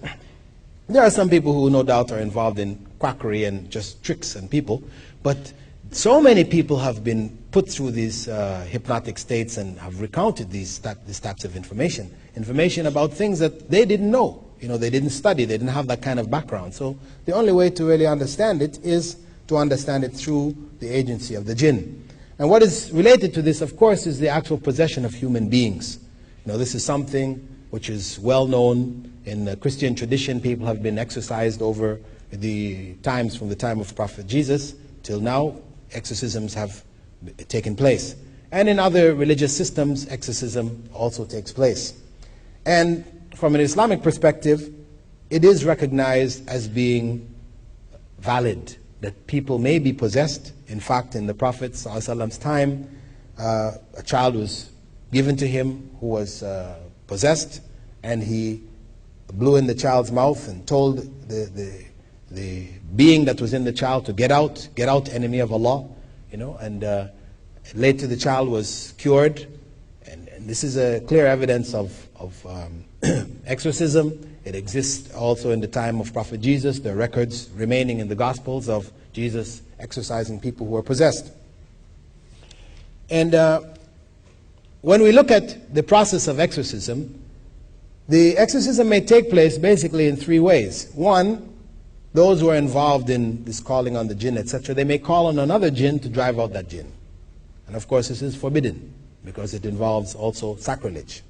there are some people who no doubt are involved in quackery and just tricks on people, but so many people have been put through these hypnotic states and have recounted these types of information about things that they didn't know. They didn't study, they didn't have that kind of background. So the only way to really understand it is to understand it through the agency of the jinn. And what is related to this, of course, is the actual possession of human beings. This is something which is well known in the Christian tradition. People have been exorcised over the times from the time of Prophet Jesus till now. Exorcisms have taken place. And in other religious systems, exorcism also takes place. And from an Islamic perspective, it is recognized as being valid, that people may be possessed. In fact, in the Prophet ﷺ's time, a child was given to him who was possessed, and he blew in the child's mouth and told the being that was in the child to get out, enemy of Allah, and later the child was cured. And this is a clear evidence of exorcism. It exists also in the time of Prophet Jesus. There are records remaining in the Gospels of Jesus exorcising people who were possessed. And when we look at the process of exorcism, the exorcism may take place basically in three ways. One, those who are involved in this calling on the jinn, etc., they may call on another jinn to drive out that jinn. And of course this is forbidden, because it involves also sacrilege.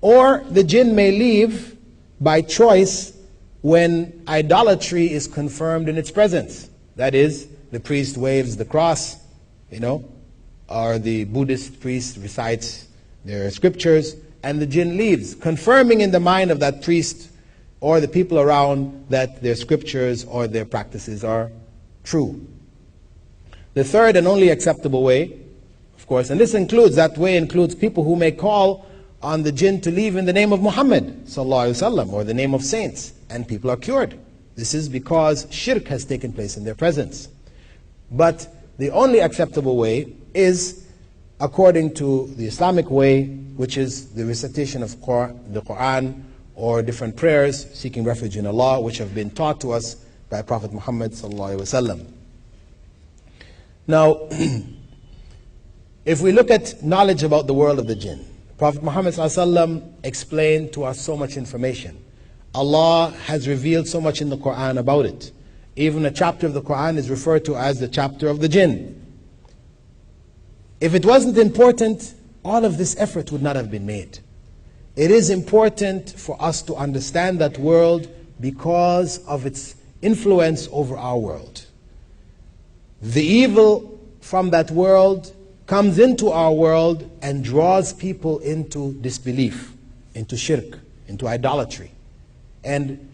Or the jinn may leave by choice when idolatry is confirmed in its presence. That is, the priest waves the cross, or the Buddhist priest recites their scriptures, and the jinn leaves, confirming in the mind of that priest or the people around that their scriptures or their practices are true. The third and only acceptable way, of course, and that way includes people who may call on the jinn to leave in the name of Muhammad sallallahu alaihi wasallam, or the name of saints, and people are cured. This is because shirk has taken place in their presence. But the only acceptable way is according to the Islamic way, which is the recitation of the Quran or different prayers seeking refuge in Allah, which have been taught to us by Prophet Muhammad sallallahu alaihi wasallam. Now, if we look at knowledge about the world of the jinn, Prophet Muhammad ﷺ explained to us so much information. Allah has revealed so much in the Quran about it. Even a chapter of the Quran is referred to as the chapter of the jinn. If it wasn't important, all of this effort would not have been made. It is important for us to understand that world because of its influence over our world. The evil from that world comes into our world and draws people into disbelief, into shirk, into idolatry. And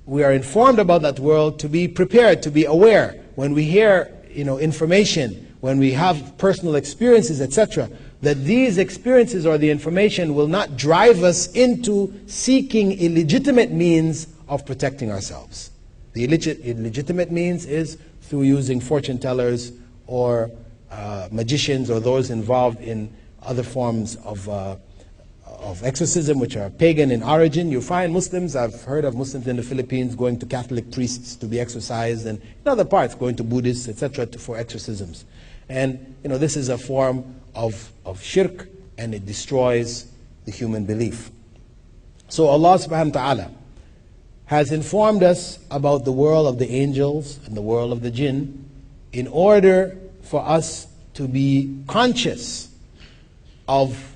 we are informed about that world to be prepared, to be aware. When we hear information, when we have personal experiences, etc., that these experiences or the information will not drive us into seeking illegitimate means of protecting ourselves. The illegitimate means is through using fortune tellers or magicians or those involved in other forms of exorcism which are pagan in origin. You find Muslims, I've heard of Muslims in the Philippines going to Catholic priests to be exorcised, and in other parts going to Buddhists, etc. for exorcisms. And this is a form of shirk, and it destroys the human belief. So Allah subhanahu wa ta'ala has informed us about the world of the angels and the world of the jinn in order for us to be conscious of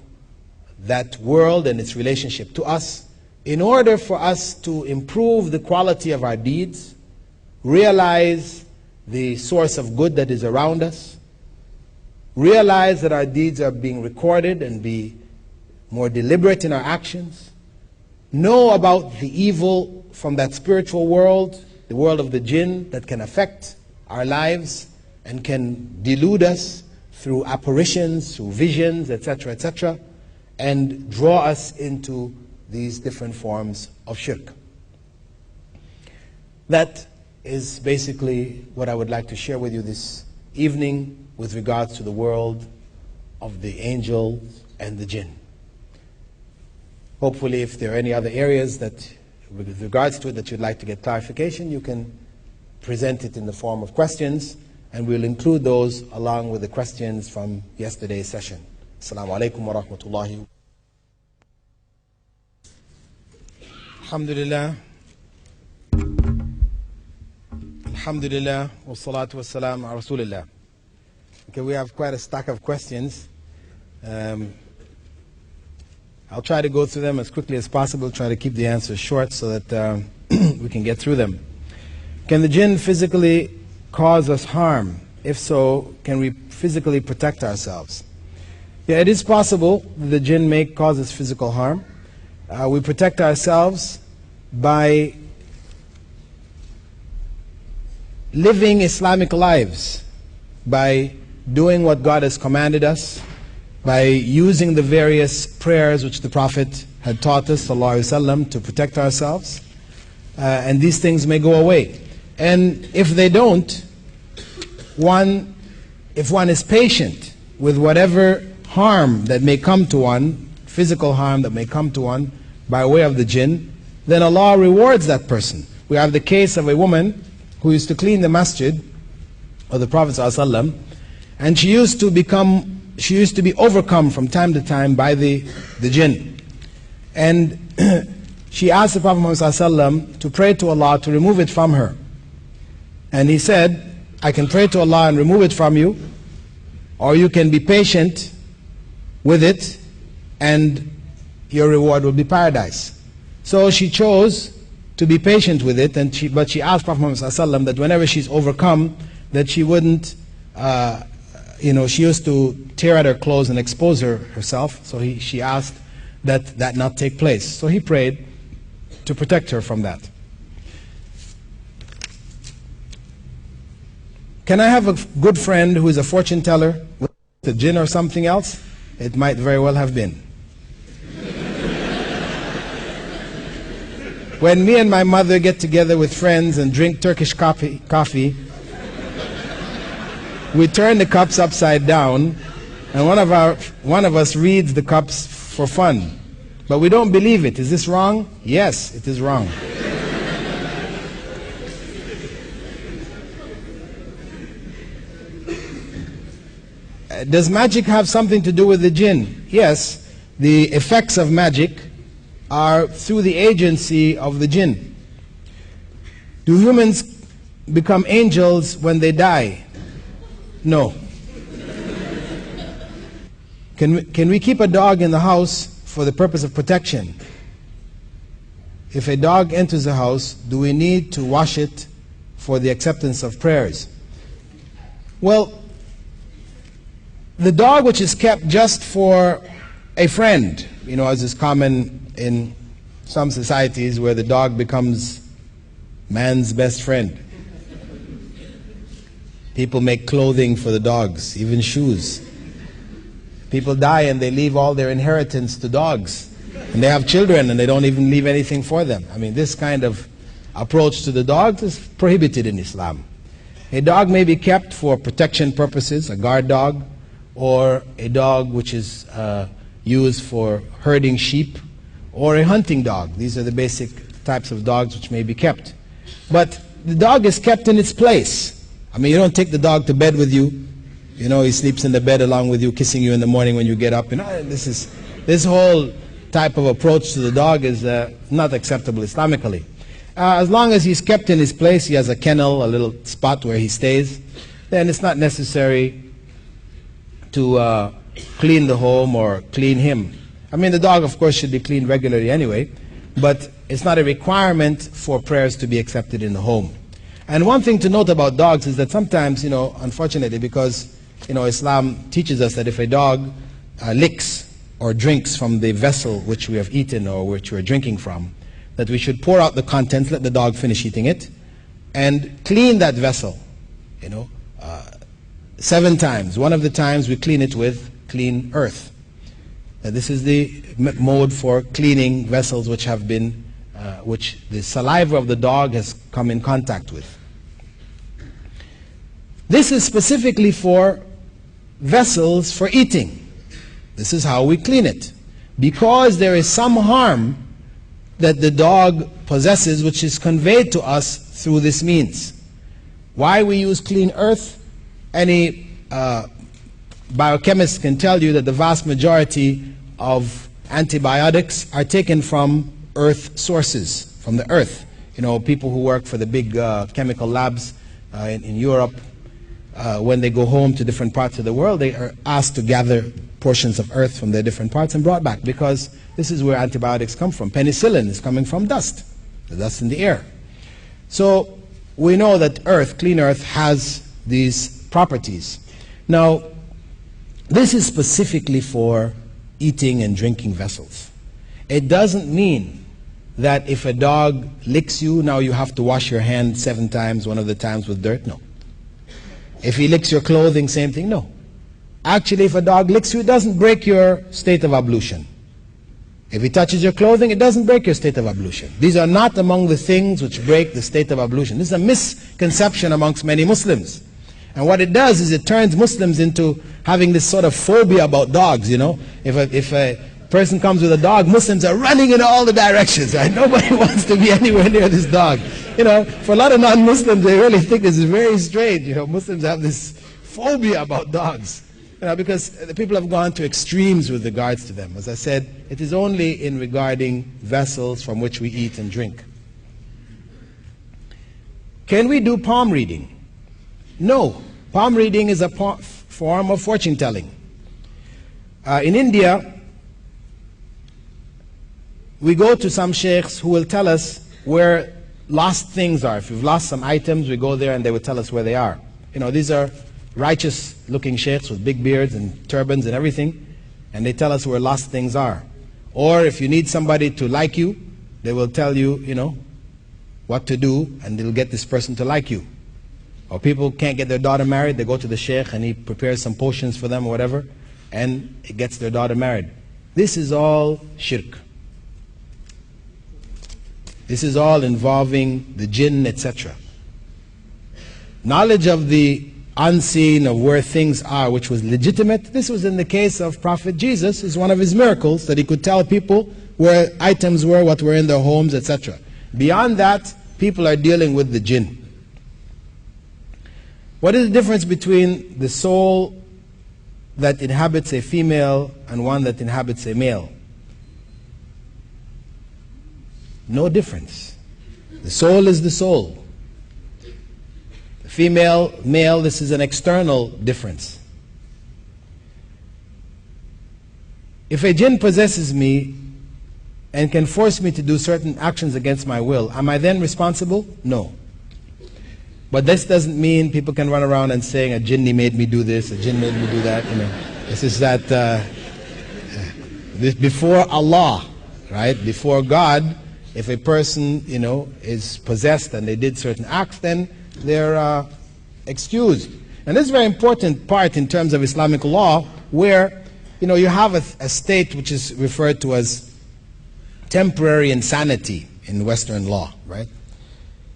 that world and its relationship to us, in order for us to improve the quality of our deeds, realize the source of good that is around us, realize that our deeds are being recorded and be more deliberate in our actions, know about the evil from that spiritual world, the world of the jinn, that can affect our lives and can delude us through apparitions, through visions, etc., etc., and draw us into these different forms of shirk. That is basically what I would like to share with you this evening with regards to the world of the angels and the jinn. Hopefully, if there are any other areas that, with regards to it, that you'd like to get clarification, you can present it in the form of questions, and we'll include those along with the questions from yesterday's session. Assalamu alaikum wa rahmatullahi. Alhamdulillah. Alhamdulillah. Wa salatu wa salam ala Rasulillah. Okay, we have quite a stack of questions. I'll try to go through them as quickly as possible, try to keep the answers short so that we can get through them. Can the jinn physically cause us harm? If so, can we physically protect ourselves? Yeah, it is possible that the jinn may cause us physical harm. We protect ourselves by living Islamic lives, by doing what God has commanded us, by using the various prayers which the Prophet had taught us, sallallahu alaihi wasallam, to protect ourselves. And these things may go away. And if they don't, if one is patient with whatever harm that may come to one, physical harm that may come to one by way of the jinn, then Allah rewards that person. We have the case of a woman who used to clean the masjid of the Prophet ﷺ, and she used to be overcome from time to time by the jinn. And she asked the Prophet ﷺ to pray to Allah to remove it from her. And he said, I can pray to Allah and remove it from you, or you can be patient with it and your reward will be paradise. So she chose to be patient with it, but she asked Prophet Muhammad ﷺ that whenever she's overcome, that she wouldn't, she used to tear at her clothes and expose herself. So she asked that not take place. So he prayed to protect her from that. Can I have a good friend who is a fortune teller with a jinn or something else? It might very well have been. When me and my mother get together with friends and drink Turkish coffee, we turn the cups upside down, and one of us reads the cups for fun. But we don't believe it. Is this wrong? Yes, it is wrong. Does magic have something to do with the jinn? Yes, the effects of magic are through the agency of the jinn. Do humans become angels when they die? No. Can we keep a dog in the house for the purpose of protection? If a dog enters the house, do we need to wash it for the acceptance of prayers? Well, the dog which is kept just for a friend, as is common in some societies where the dog becomes man's best friend. People make clothing for the dogs, even shoes. People die and they leave all their inheritance to dogs. And they have children and they don't even leave anything for them. I mean, this kind of approach to the dogs is prohibited in Islam. A dog may be kept for protection purposes, a guard dog, or a dog which is used for herding sheep, or a hunting dog. These are the basic types of dogs which may be kept. But the dog is kept in its place. I mean, you don't take the dog to bed with you. You know, he sleeps in the bed along with you, kissing you in the morning when you get up. You know, this whole type of approach to the dog is not acceptable Islamically. As long as he's kept in his place, he has a kennel, a little spot where he stays, then it's not necessary to clean the home or clean him. I mean, the dog, of course, should be cleaned regularly anyway, but it's not a requirement for prayers to be accepted in the home. And one thing to note about dogs is that sometimes, you know, unfortunately, because, you know, Islam teaches us that if a dog licks or drinks from the vessel which we have eaten or which we are drinking from, that we should pour out the contents, let the dog finish eating it, and clean that vessel, you know, 7 times. One of the times we clean it with clean earth. This is the mode for cleaning vessels which have been, which the saliva of the dog has come in contact with. This is specifically for vessels for eating. This is how we clean it. Because there is some harm that the dog possesses which is conveyed to us through this means. Why we use clean earth? Any biochemist can tell you that the vast majority of antibiotics are taken from earth sources, from the earth. You know, people who work for the big chemical labs in Europe, when they go home to different parts of the world, they are asked to gather portions of earth from their different parts and brought back, because this is where antibiotics come from. Penicillin is coming from dust, the dust in the air. So we know that earth, clean earth, has these properties. Now, this is specifically for eating and drinking vessels. It doesn't mean that if a dog licks you, now you have to wash your hand 7 times, one of the times with dirt. No. If he licks your clothing, same thing. No. Actually, if a dog licks you, it doesn't break your state of ablution. If he touches your clothing, it doesn't break your state of ablution. These are not among the things which break the state of ablution. This is a misconception amongst many Muslims. And what it does is it turns Muslims into having this sort of phobia about dogs, you know. If a person comes with a dog, Muslims are running in all the directions, right? Nobody wants to be anywhere near this dog. You know, for a lot of non-Muslims, they really think this is very strange. You know, Muslims have this phobia about dogs. You know, because the people have gone to extremes with regards to them. As I said, it is only in regarding vessels from which we eat and drink. Can we do palm reading? No. Palm reading is a form of fortune telling. In India, we go to some sheikhs who will tell us where lost things are. If we've lost some items, we go there and they will tell us where they are. You know, these are righteous looking sheikhs with big beards and turbans and everything, and they tell us where lost things are. Or if you need somebody to like you, they will tell you, you know, what to do, and they'll get this person to like you. Or people can't get their daughter married, they go to the sheikh and he prepares some potions for them or whatever, and it gets their daughter married. This is all shirk. This is all involving the jinn, etc. Knowledge of the unseen, of where things are, which was legitimate. This was in the case of Prophet Jesus. Is one of his miracles that he could tell people where items were, what were in their homes, etc. Beyond that, people are dealing with the jinn. What is the difference between the soul that inhabits a female and one that inhabits a male? No difference. The soul is the soul. The female, male, this is an external difference. If a jinn possesses me and can force me to do certain actions against my will, am I then responsible? No. But this doesn't mean people can run around and saying a jinni made me do this, a jinn made me do that. You know, this is that this before Allah, right? Before God, if a person, you know, is possessed and they did certain acts, then they're excused. And this is a very important part in terms of Islamic law, where you have a state which is referred to as temporary insanity in Western law, right?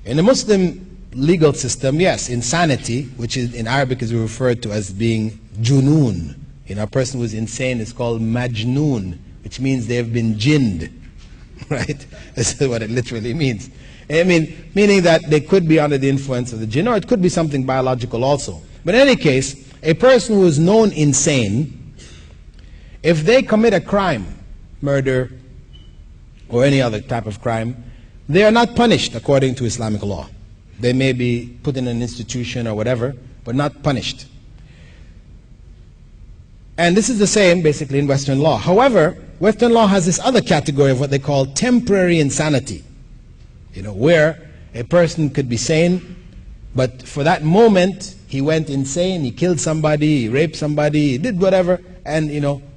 In the Muslim legal system, yes, insanity, which is in Arabic is referred to as being junoon. A person who is insane is called majnoon, which means they have been jinned, right? This is what it literally means. Meaning that they could be under the influence of the jinn, or it could be something biological also. But in any case, a person who is known insane, if they commit a crime, murder, or any other type of crime, they are not punished according to Islamic law. They may be put in an institution or whatever, but not punished. And this is the same basically in Western law. However, Western law has this other category of what they call temporary insanity, where a person could be sane, but for that moment he went insane, he killed somebody, he raped somebody, he did whatever, and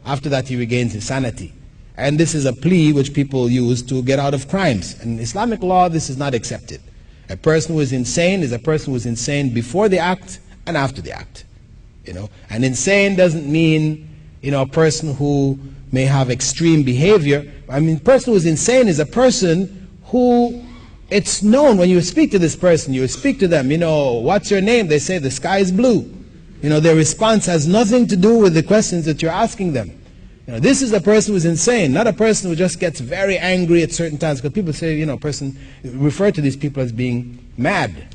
after that he regains his sanity. And this is a plea which people use to get out of crimes. And in Islamic law, this is not accepted. A person who is insane is a person who is insane before the act and after the act. And insane doesn't mean a person who may have extreme behavior. A person who is insane is a person who, it's known when you speak to this person, you speak to them, what's your name? They say the sky is blue. Their response has nothing to do with the questions that you're asking them. This is a person who is insane, not a person who just gets very angry at certain times. Because people say, person refer to these people as being mad.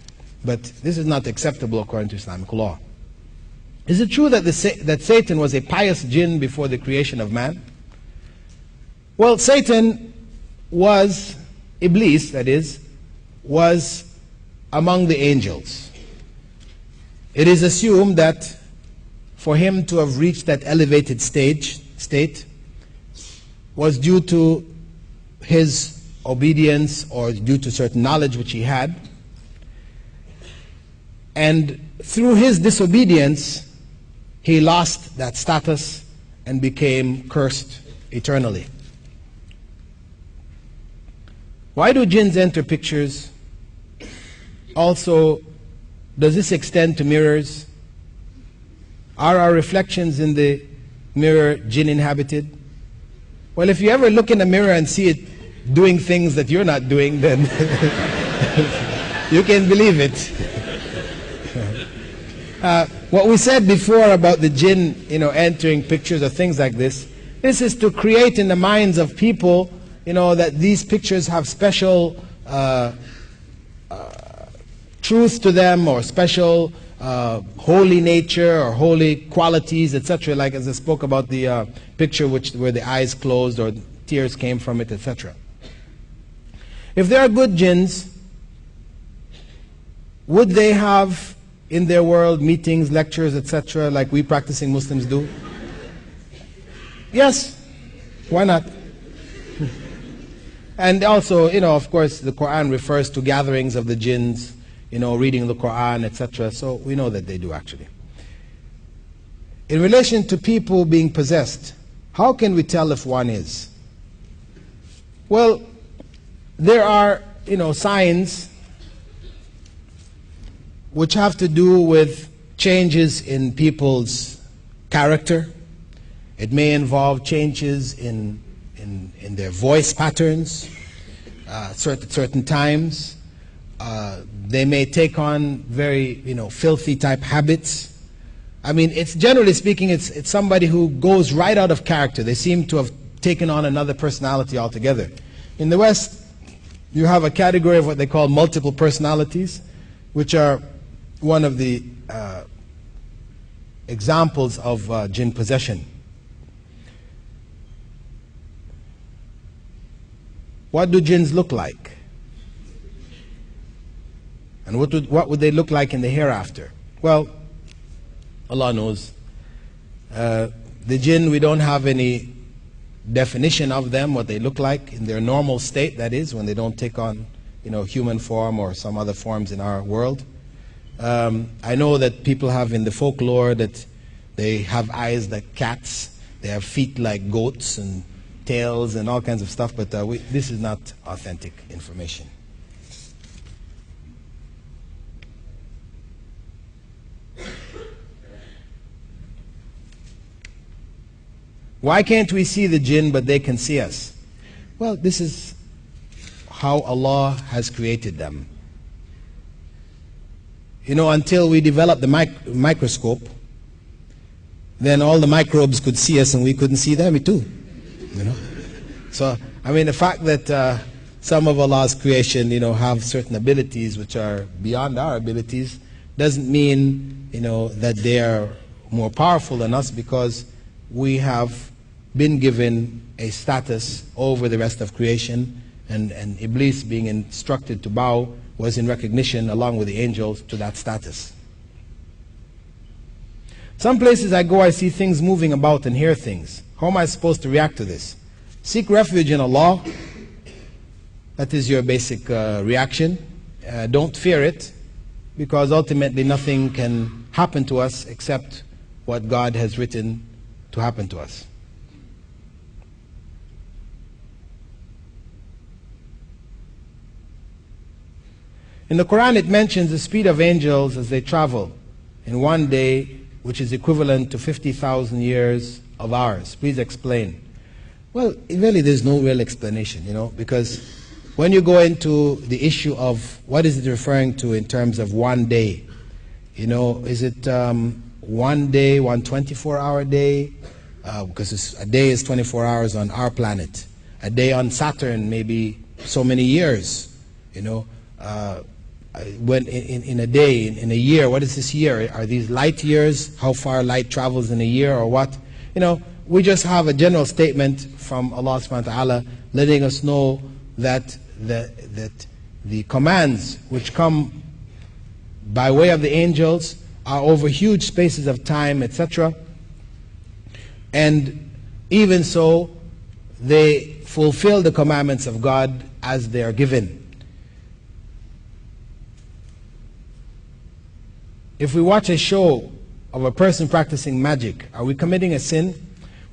But this is not acceptable according to Islamic law. Is it true that that Satan was a pious jinn before the creation of man? Well, Satan was, Iblis, that is, was among the angels. It is assumed that for him to have reached that elevated state was due to his obedience or due to certain knowledge which he had. And through his disobedience, he lost that status and became cursed eternally. Why do jinns enter pictures? Also, does this extend to mirrors? Are our reflections in the mirror jinn inhabited? Well, if you ever look in a mirror and see it doing things that you're not doing, then you can believe it. What we said before about the jinn, entering pictures or things like this is to create in the minds of people, that these pictures have special truth to them, or special holy nature or holy qualities, etc. Like as I spoke about the picture where the eyes closed or tears came from it, etc. If there are good jinns, would they have in their world meetings, lectures, etc., like we practicing Muslims do? Yes, why not? And also, of course, the Quran refers to gatherings of the jinns, reading the Quran, etc. So we know that they do actually. In relation to people being possessed, how can we tell if one is? Well, there are, signs which have to do with changes in people's character. It may involve changes in their voice patterns, certain times. They may take on very, filthy type habits. It's generally speaking, it's somebody who goes right out of character. They seem to have taken on another personality altogether. In the West, you have a category of what they call multiple personalities, which are one of the examples of jinn possession. What do jinns look like? And what would they look like in the hereafter? Well, Allah knows. The jinn, we don't have any definition of them, what they look like in their normal state, that is, when they don't take on human form or some other forms in our world. I know that people have in the folklore that they have eyes like cats, they have feet like goats and tails and all kinds of stuff, but this is not authentic information. Why can't we see the jinn but they can see us? Well, this is how Allah has created them. You know, until we developed the microscope, then all the microbes could see us and we couldn't see them too. You know? So, I mean, the fact that some of Allah's creation, you know, have certain abilities which are beyond our abilities doesn't mean, you know, that they are more powerful than us, because we have been given a status over the rest of creation, and Iblis, being instructed to bow, was in recognition along with the angels to that status. Some places I go, I see things moving about and hear things. How am I supposed to react to this? Seek refuge in Allah. That is your basic reaction. Don't fear it, because ultimately nothing can happen to us except what God has written to happen to us. In the Quran it mentions the speed of angels as they travel in one day, which is equivalent to 50,000 years of ours. Please explain. Well, really there's no real explanation, you know, because when you go into the issue of what is it referring to in terms of one day, you know, is it one day, 1 24-hour day? Because a day is 24 hours on our planet. A day on Saturn maybe so many years, you know. When in a day, in a year, what is this year? Are these light years? How far light travels in a year, or what? You know, we just have a general statement from Allah subhanahu wa ta'ala letting us know that the commands which come by way of the angels are over huge spaces of time, etc. And even so, they fulfill the commandments of God as they are given. If we watch a show of a person practicing magic, are we committing a sin?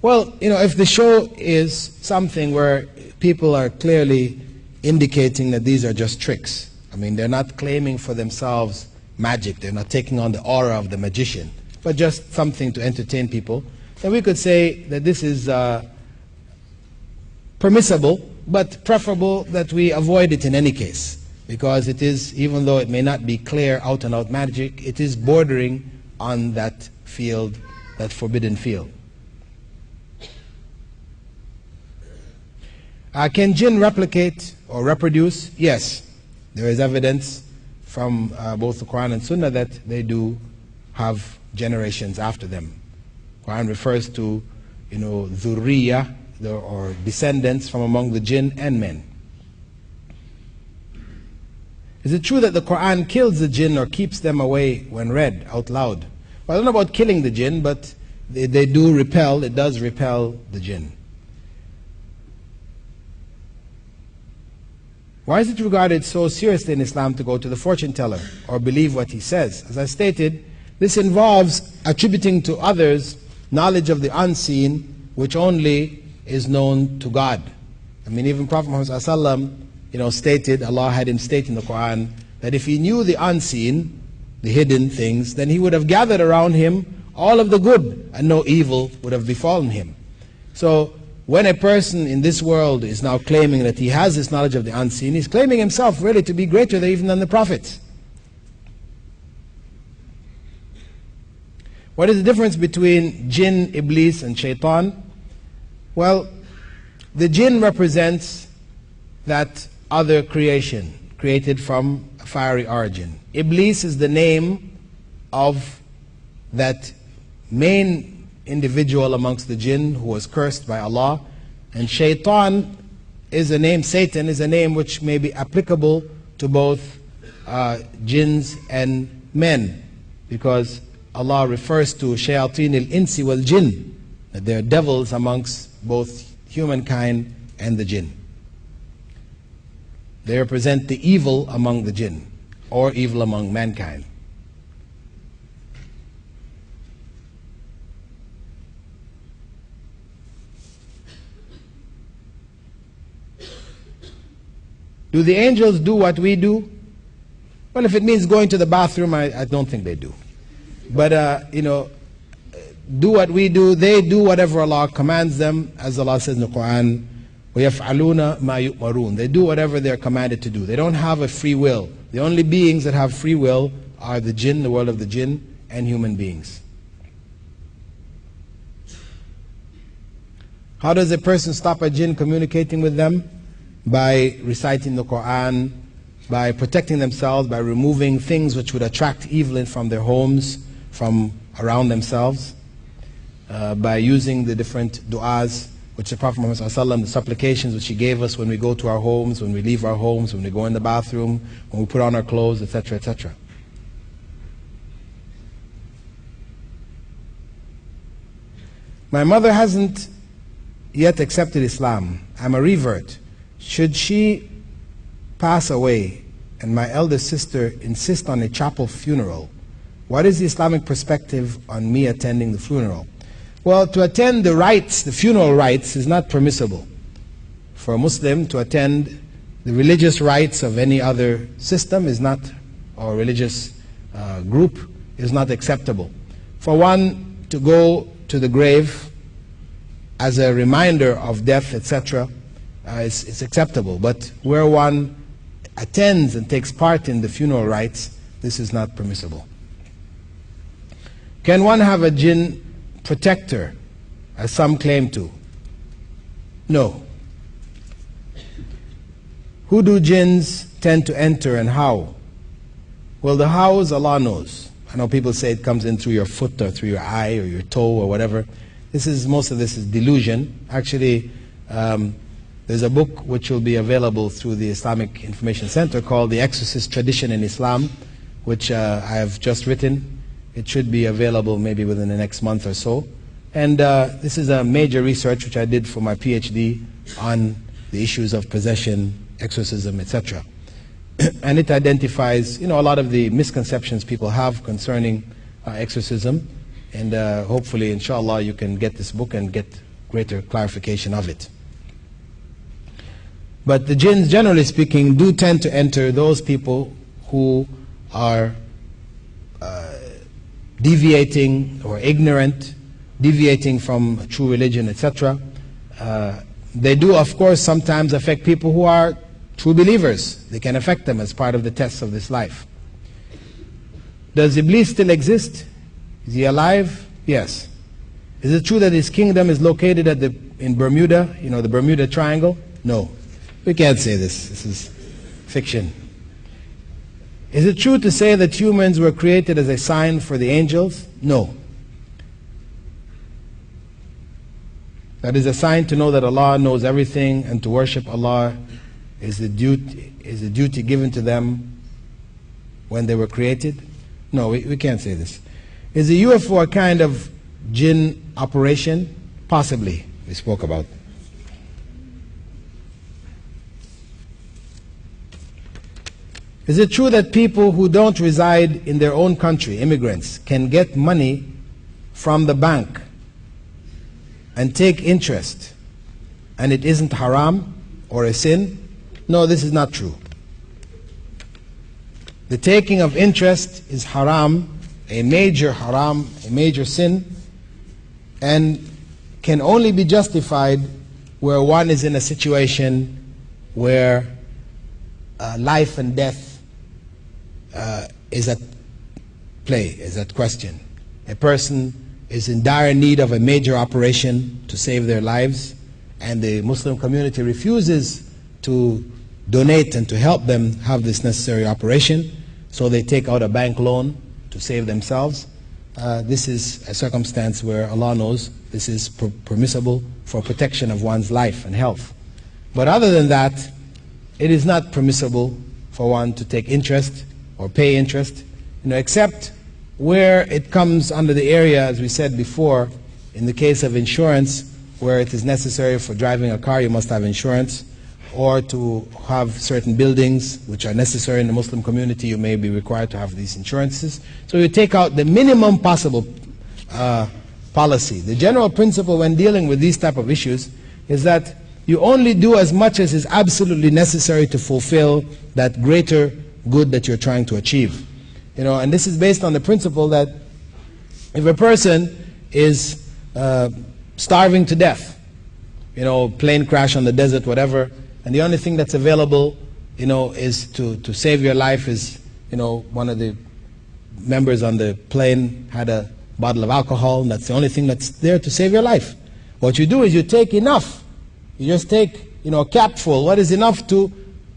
Well, you know, if the show is something where people are clearly indicating that these are just tricks, I mean, they're not claiming for themselves magic, they're not taking on the aura of the magician, but just something to entertain people, then we could say that this is permissible, but preferable that we avoid it in any case. Because it is, even though it may not be clear out and out magic, it is bordering on that field, that forbidden field. Can jinn replicate or reproduce? Yes. There is evidence from both the Quran and Sunnah that they do have generations after them. Quran refers to, you know, dhurriya, or descendants from among the jinn and men. Is it true that the Quran kills the jinn or keeps them away when read out loud? Well, I don't know about killing the jinn, but they do repel, it does repel the jinn. Why is it regarded so seriously in Islam to go to the fortune teller or believe what he says? As I stated, this involves attributing to others knowledge of the unseen, which only is known to God. I mean, even Prophet Muhammad ﷺ, you know, stated, Allah had him state in the Quran, that if he knew the unseen, the hidden things, then he would have gathered around him all of the good, and no evil would have befallen him. So, when a person in this world is now claiming that he has this knowledge of the unseen, he's claiming himself really to be greater even than the prophets. What is the difference between jinn, iblis, and shaitan? Well, the jinn represents that other creation, created from a fiery origin. Iblis is the name of that main individual amongst the jinn who was cursed by Allah. And shaitan is a name, Satan is a name which may be applicable to both jinns and men, because Allah refers to shayateen al-insi wal jinn, that there are devils amongst both humankind and the jinn. They represent the evil among the jinn, or evil among mankind. Do the angels do what we do? Well, if it means going to the bathroom, I don't think they do. But, you know, do what we do, they do whatever Allah commands them, as Allah says in the Quran, وَيَفْعَلُونَ مَا يُؤْمَرُونَ. They do whatever they are commanded to do. They don't have a free will. The only beings that have free will are the jinn, the world of the jinn, and human beings. How does a person stop a jinn communicating with them? By reciting the Quran, by protecting themselves, by removing things which would attract evil from their homes, from around themselves, by using the different du'as which the Prophet Muhammad ﷺ, the supplications which he gave us when we go to our homes, when we leave our homes, when we go in the bathroom, when we put on our clothes, etc., etc. My mother hasn't yet accepted Islam. I'm a revert. Should she pass away and my eldest sister insist on a chapel funeral, what is the Islamic perspective on me attending the funeral? Well, to attend the rites, the funeral rites, is not permissible. For a Muslim to attend the religious rites of any other system is not, or religious group, is not acceptable. For one to go to the grave as a reminder of death, etc., is acceptable. But where one attends and takes part in the funeral rites, this is not permissible. Can one have a jinn protector, as some claim to? No. Who do jinns tend to enter and how? Well, the hows, Allah knows. I know people say it comes in through your foot or through your eye or your toe or whatever. Most of this is delusion. Actually, there's a book which will be available through the Islamic Information Center called The Exorcist Tradition in Islam, which I have just written. It should be available maybe within the next month or so. And this is a major research which I did for my PhD on the issues of possession, exorcism, etc. And it identifies, a lot of the misconceptions people have concerning exorcism. And hopefully, inshallah, you can get this book and get greater clarification of it. But the jinns, generally speaking, do tend to enter those people who are deviating or ignorant, deviating from true religion, etc. They do, of course, sometimes affect people who are true believers. They can affect them as part of the tests of this life. Does Iblis still exist? Is he alive? Yes. Is it true that his kingdom is located in Bermuda, the Bermuda Triangle? No. We can't say this. This is fiction. Is it true to say that humans were created as a sign for the angels? No. That is a sign to know that Allah knows everything, and to worship Allah is a duty given to them when they were created? No, we can't say this. Is a UFO a kind of jinn operation? Possibly. We spoke about. Is it true that people who don't reside in their own country, immigrants, can get money from the bank and take interest and it isn't haram or a sin? No, this is not true. The taking of interest is haram, a major sin, and can only be justified where one is in a situation where life and death is at play, is at question. A person is in dire need of a major operation to save their lives, and the Muslim community refuses to donate and to help them have this necessary operation, so they take out a bank loan to save themselves. This is a circumstance where Allah knows this is permissible for protection of one's life and health. But other than that, it is not permissible for one to take interest or pay interest, except where it comes under the area, as we said before, in the case of insurance, where it is necessary for driving a car, you must have insurance, or to have certain buildings which are necessary in the Muslim community, you may be required to have these insurances. So you take out the minimum possible policy. The general principle when dealing with these type of issues is that you only do as much as is absolutely necessary to fulfill that greater good that you're trying to achieve. And this is based on the principle that if a person is starving to death. You know, plane crash on the desert, whatever, and the only thing that's available, you know, is to save your life is, you know, one of the members on the plane had a bottle of alcohol, and that's the only thing that's there to save your life. What you do is you take enough. You just take, you know, a capful. What is enough to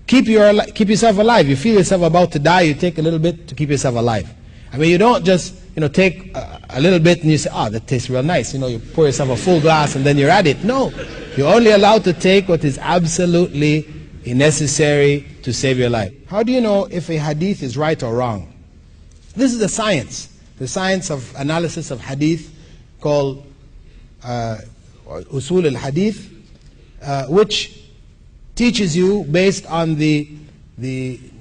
keep yourself alive? You feel yourself about to die, you take a little bit to keep yourself alive. I mean, you don't just, you know, take a little bit and you say, oh, that tastes real nice. You know, you pour yourself a full glass and then you're at it. No, you're only allowed to take what is absolutely necessary to save your life. How do you know if a hadith is right or wrong? This is the science of analysis of hadith called Usul al-Hadith, which teaches you based on the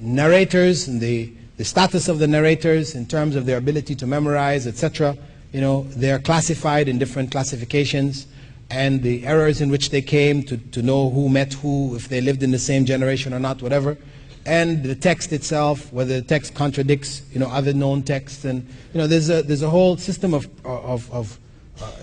narrators and the status of the narrators in terms of their ability to memorize, etc. You know, they are classified in different classifications, and the errors in which they came to know who met who, if they lived in the same generation or not, whatever. And the text itself, whether the text contradicts, you know, other known texts, and you know, there's a whole system of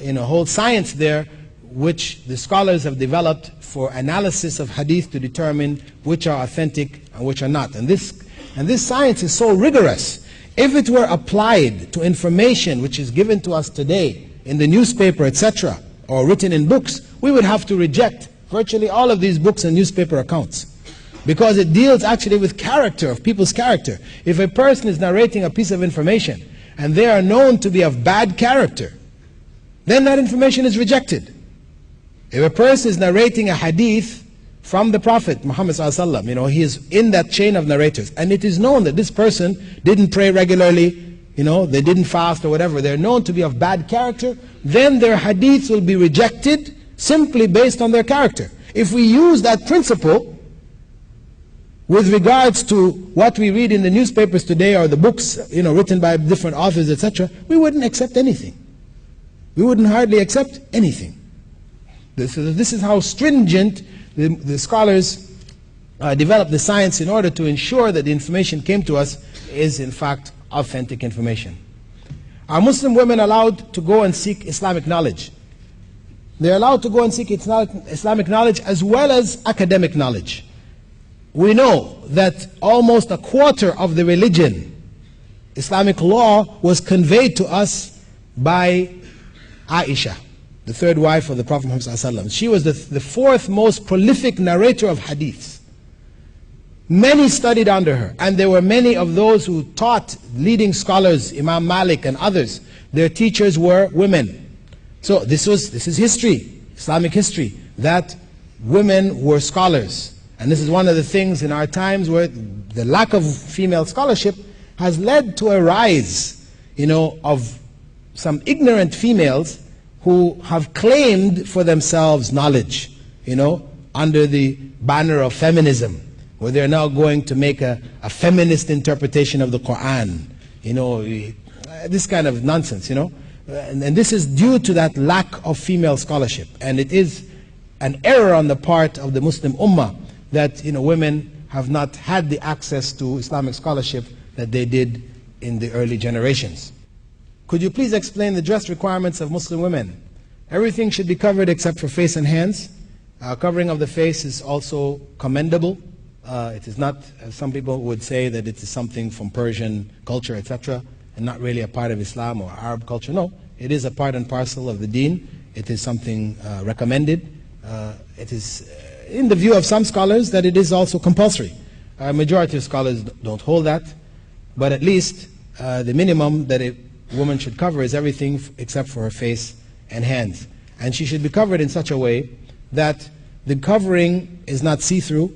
you know, whole science there, which the scholars have developed for analysis of hadith to determine which are authentic and which are not. And this science is so rigorous. If it were applied to information which is given to us today in the newspaper, etc., or written in books, we would have to reject virtually all of these books and newspaper accounts, because it deals actually with character, of people's character. If a person is narrating a piece of information and they are known to be of bad character, then that information is rejected. If a person is narrating a hadith from the Prophet Muhammad ﷺ, you know, he is in that chain of narrators, and it is known that this person didn't pray regularly, you know, they didn't fast or whatever, they're known to be of bad character, then their hadiths will be rejected simply based on their character. If we use that principle with regards to what we read in the newspapers today or the books, you know, written by different authors, etc., we wouldn't accept anything. We wouldn't hardly accept anything. This is how stringent the scholars developed the science in order to ensure that the information came to us is in fact authentic information. Are Muslim women allowed to go and seek Islamic knowledge? They're allowed to go and seek Islamic knowledge as well as academic knowledge. We know that almost a quarter of the religion, Islamic law, was conveyed to us by Aisha, the third wife of the Prophet Muhammad ﷺ. She was the fourth most prolific narrator of hadiths. Many studied under her, and there were many of those who taught leading scholars, Imam Malik and others. Their teachers were women. So this is history, Islamic history, that women were scholars. And this is one of the things in our times where the lack of female scholarship has led to a rise, you know, of some ignorant females who have claimed for themselves knowledge, you know, under the banner of feminism, where they're now going to make a feminist interpretation of the Quran, you know, this kind of nonsense, you know. And this is due to that lack of female scholarship. And it is an error on the part of the Muslim Ummah that, you know, women have not had the access to Islamic scholarship that they did in the early generations. Could you please explain the dress requirements of Muslim women? Everything should be covered except for face and hands. Covering of the face is also commendable. It is not, as some people would say, that it is something from Persian culture, etc., and not really a part of Islam or Arab culture. No, it is a part and parcel of the deen. It is something recommended. It is in the view of some scholars that it is also compulsory. A majority of scholars don't hold that, but at least the minimum that a woman should cover is everything except for her face and hands. And she should be covered in such a way that the covering is not see-through,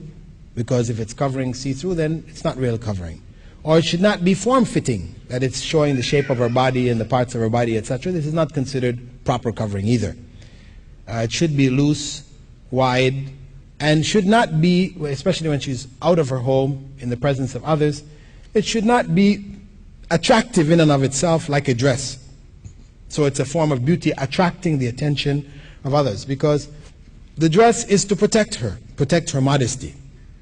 because if it's covering see-through, then it's not real covering. Or it should not be form-fitting, that it's showing the shape of her body and the parts of her body, etc. This is not considered proper covering either. It should be loose, wide, and should not be, especially when she's out of her home in the presence of others, it should not be attractive in and of itself like a dress. So it's a form of beauty attracting the attention of others, because the dress is to protect her modesty,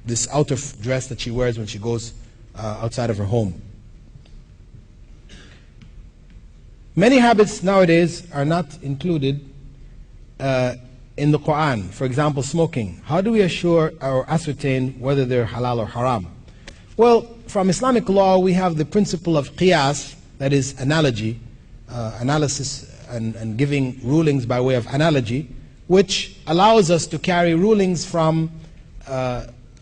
this outer dress that she wears when she goes outside of her home. Many habits nowadays are not included in the Quran. For example, smoking. How do we assure or ascertain whether they're halal or haram? Well, from Islamic law, we have the principle of qiyas, that is analogy, analysis and giving rulings by way of analogy, which allows us to carry rulings from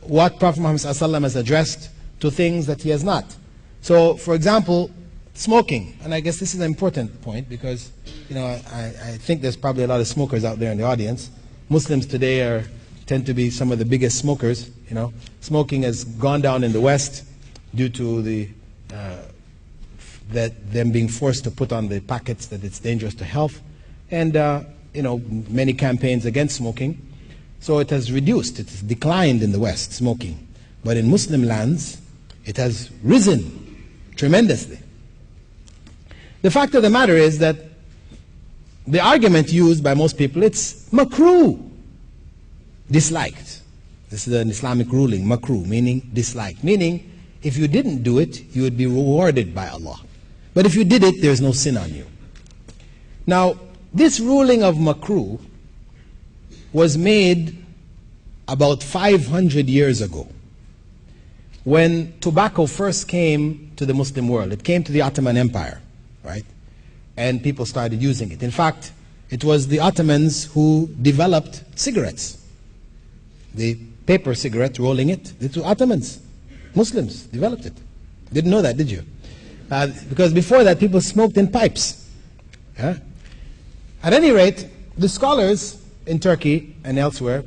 what Prophet Muhammad ﷺ has addressed to things that he has not. So, for example, smoking, and I guess this is an important point because, you know, I think there's probably a lot of smokers out there in the audience. Muslims today tend to be some of the biggest smokers. You know, smoking has gone down in the West due to them being forced to put on the packets that it's dangerous to health, and you know, many campaigns against smoking. So it has reduced, it has declined in the West, smoking. But in Muslim lands, it has risen tremendously. The fact of the matter is that the argument used by most people, it's makruh, disliked. This is an Islamic ruling, makruh, meaning disliked. Meaning, if you didn't do it, you would be rewarded by Allah. But if you did it, there's no sin on you. Now, this ruling of makruh was made about 500 years ago, when tobacco first came to the Muslim world. It came to the Ottoman Empire, right? And people started using it. In fact, it was the Ottomans who developed cigarettes. The paper cigarette, rolling it, the Ottomans, Muslims developed it. Didn't know that, did you? Because before that, people smoked in pipes. Yeah? At any rate, the scholars in Turkey and elsewhere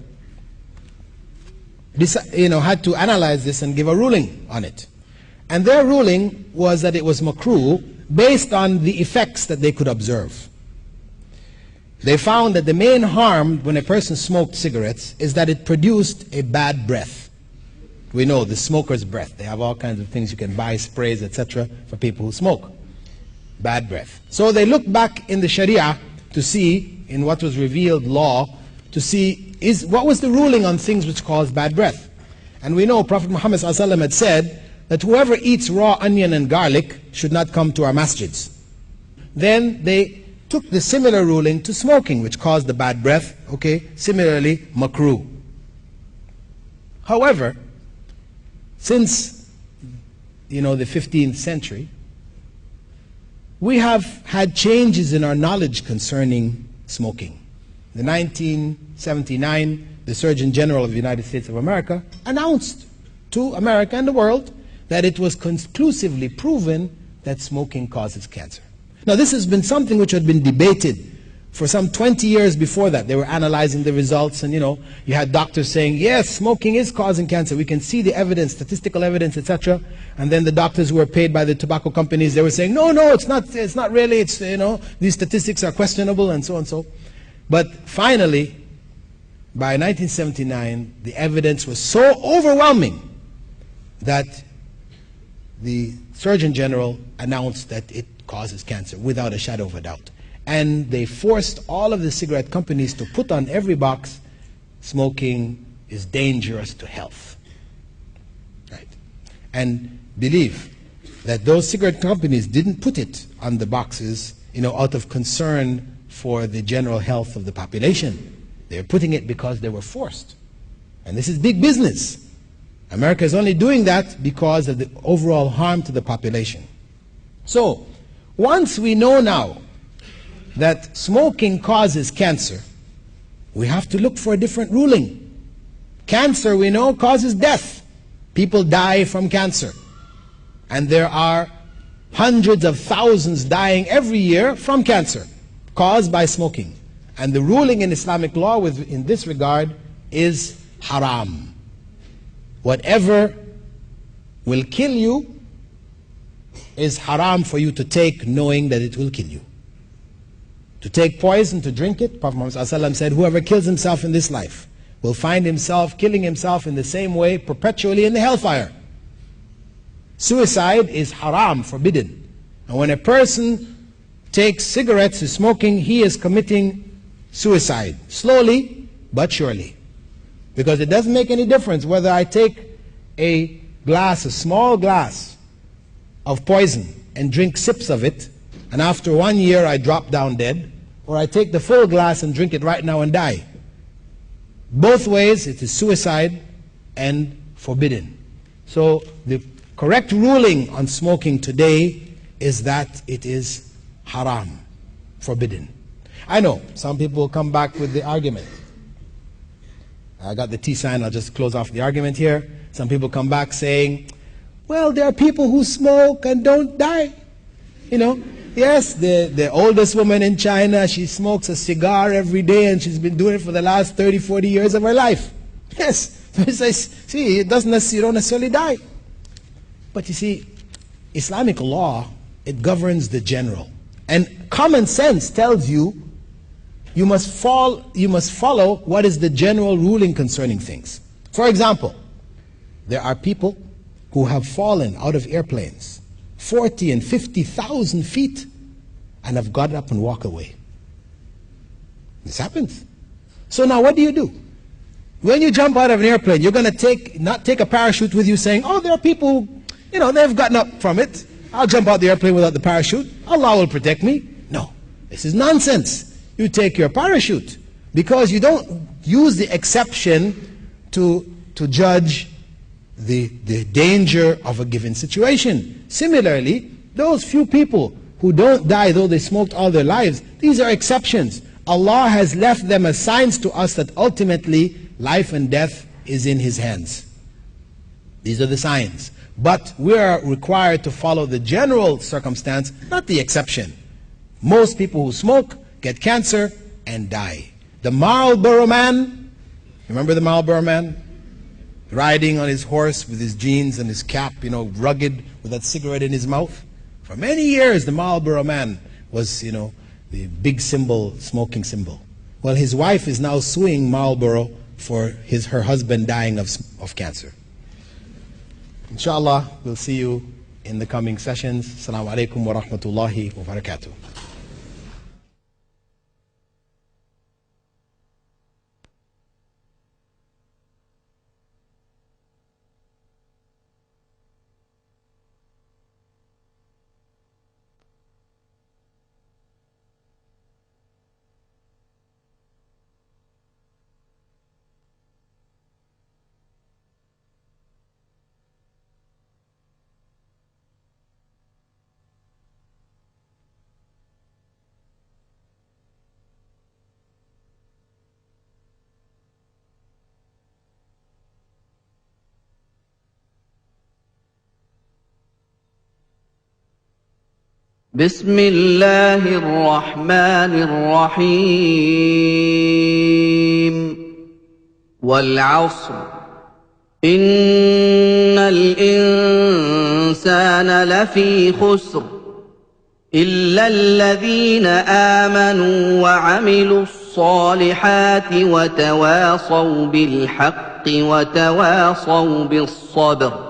had to analyze this and give a ruling on it. And their ruling was that it was makruh based on the effects that they could observe. They found that the main harm when a person smoked cigarettes is that it produced a bad breath. We know the smoker's breath. They have all kinds of things you can buy, sprays, etc. for people who smoke. Bad breath. So they looked back in the Sharia to see, in what was revealed law, to see what was the ruling on things which cause bad breath. And we know Prophet Muhammad ﷺ had said that whoever eats raw onion and garlic should not come to our masjids. Then they took the similar ruling to smoking, which caused the bad breath. Okay, similarly, makruh. However, since the 15th century, we have had changes in our knowledge concerning smoking. In 1979, the Surgeon General of the United States of America announced to America and the world that it was conclusively proven that smoking causes cancer. Now, this has been something which had been debated for some 20 years before that. They were analyzing the results, and you had doctors saying, yes, smoking is causing cancer. We can see the evidence, statistical evidence, etc. And then the doctors who were paid by the tobacco companies, they were saying, no, it's not really, these statistics are questionable, and so and so. But finally, by 1979, the evidence was so overwhelming that the Surgeon General announced that it causes cancer without a shadow of a doubt. And they forced all of the cigarette companies to put on every box, smoking is dangerous to health. Right? And believe that those cigarette companies didn't put it on the boxes, out of concern for the general health of the population. They were putting it because they were forced. And this is big business. America is only doing that because of the overall harm to the population. So, once we know now that smoking causes cancer, we have to look for a different ruling. Cancer, we know, causes death. People die from cancer. And there are hundreds of thousands dying every year from cancer caused by smoking. And the ruling in Islamic law in this regard is haram. Whatever will kill you is haram for you to take, knowing that it will kill you. To take poison, to drink it, Prophet Muhammad ﷺ said, whoever kills himself in this life will find himself killing himself in the same way perpetually in the hellfire. Suicide is haram, forbidden. And when a person takes cigarettes, is smoking, he is committing suicide, slowly but surely. Because it doesn't make any difference whether I take a small glass of poison and drink sips of it, and after 1 year I drop down dead, or I take the full glass and drink it right now and die. Both ways, it is suicide and forbidden. So the correct ruling on smoking today is that it is haram, forbidden. I know, some people will come back with the argument. I got the T sign, I'll just close off the argument here. Some people come back saying, well, there are people who smoke and don't die. You know, yes, the oldest woman in China, she smokes a cigar every day and she's been doing it for the last 30, 40 years of her life. Yes, see, you don't necessarily die. But you see, Islamic law, it governs the general. And common sense tells you, you must follow what is the general ruling concerning things. For example, there are people who have fallen out of airplanes 40 and 50,000 feet and have got up and walked away. This happens. So now what do? When you jump out of an airplane, you're going to not take a parachute with you saying, oh, there are people who, they've gotten up from it. I'll jump out the airplane without the parachute. Allah will protect me. No, this is nonsense. You take your parachute because you don't use the exception to judge the danger of a given situation. Similarly, those few people who don't die though they smoked all their lives, these are exceptions. Allah has left them as signs to us that ultimately life and death is in His hands. These are the signs. But we are required to follow the general circumstance, not the exception. Most people who smoke get cancer and die. The Marlboro man, remember the Marlboro man? Riding on his horse with his jeans and his cap, rugged with that cigarette in his mouth. For many years the Marlboro man was, the big symbol, smoking symbol. Well, his wife is now suing Marlboro for her husband dying of cancer. Inshallah, we'll see you in the coming sessions. Assalamu alaikum wa rahmatullahi wa barakatuh. بسم الله الرحمن الرحيم والعصر إن الإنسان لفي خسر إلا الذين آمنوا وعملوا الصالحات وتواصوا بالحق وتواصوا بالصبر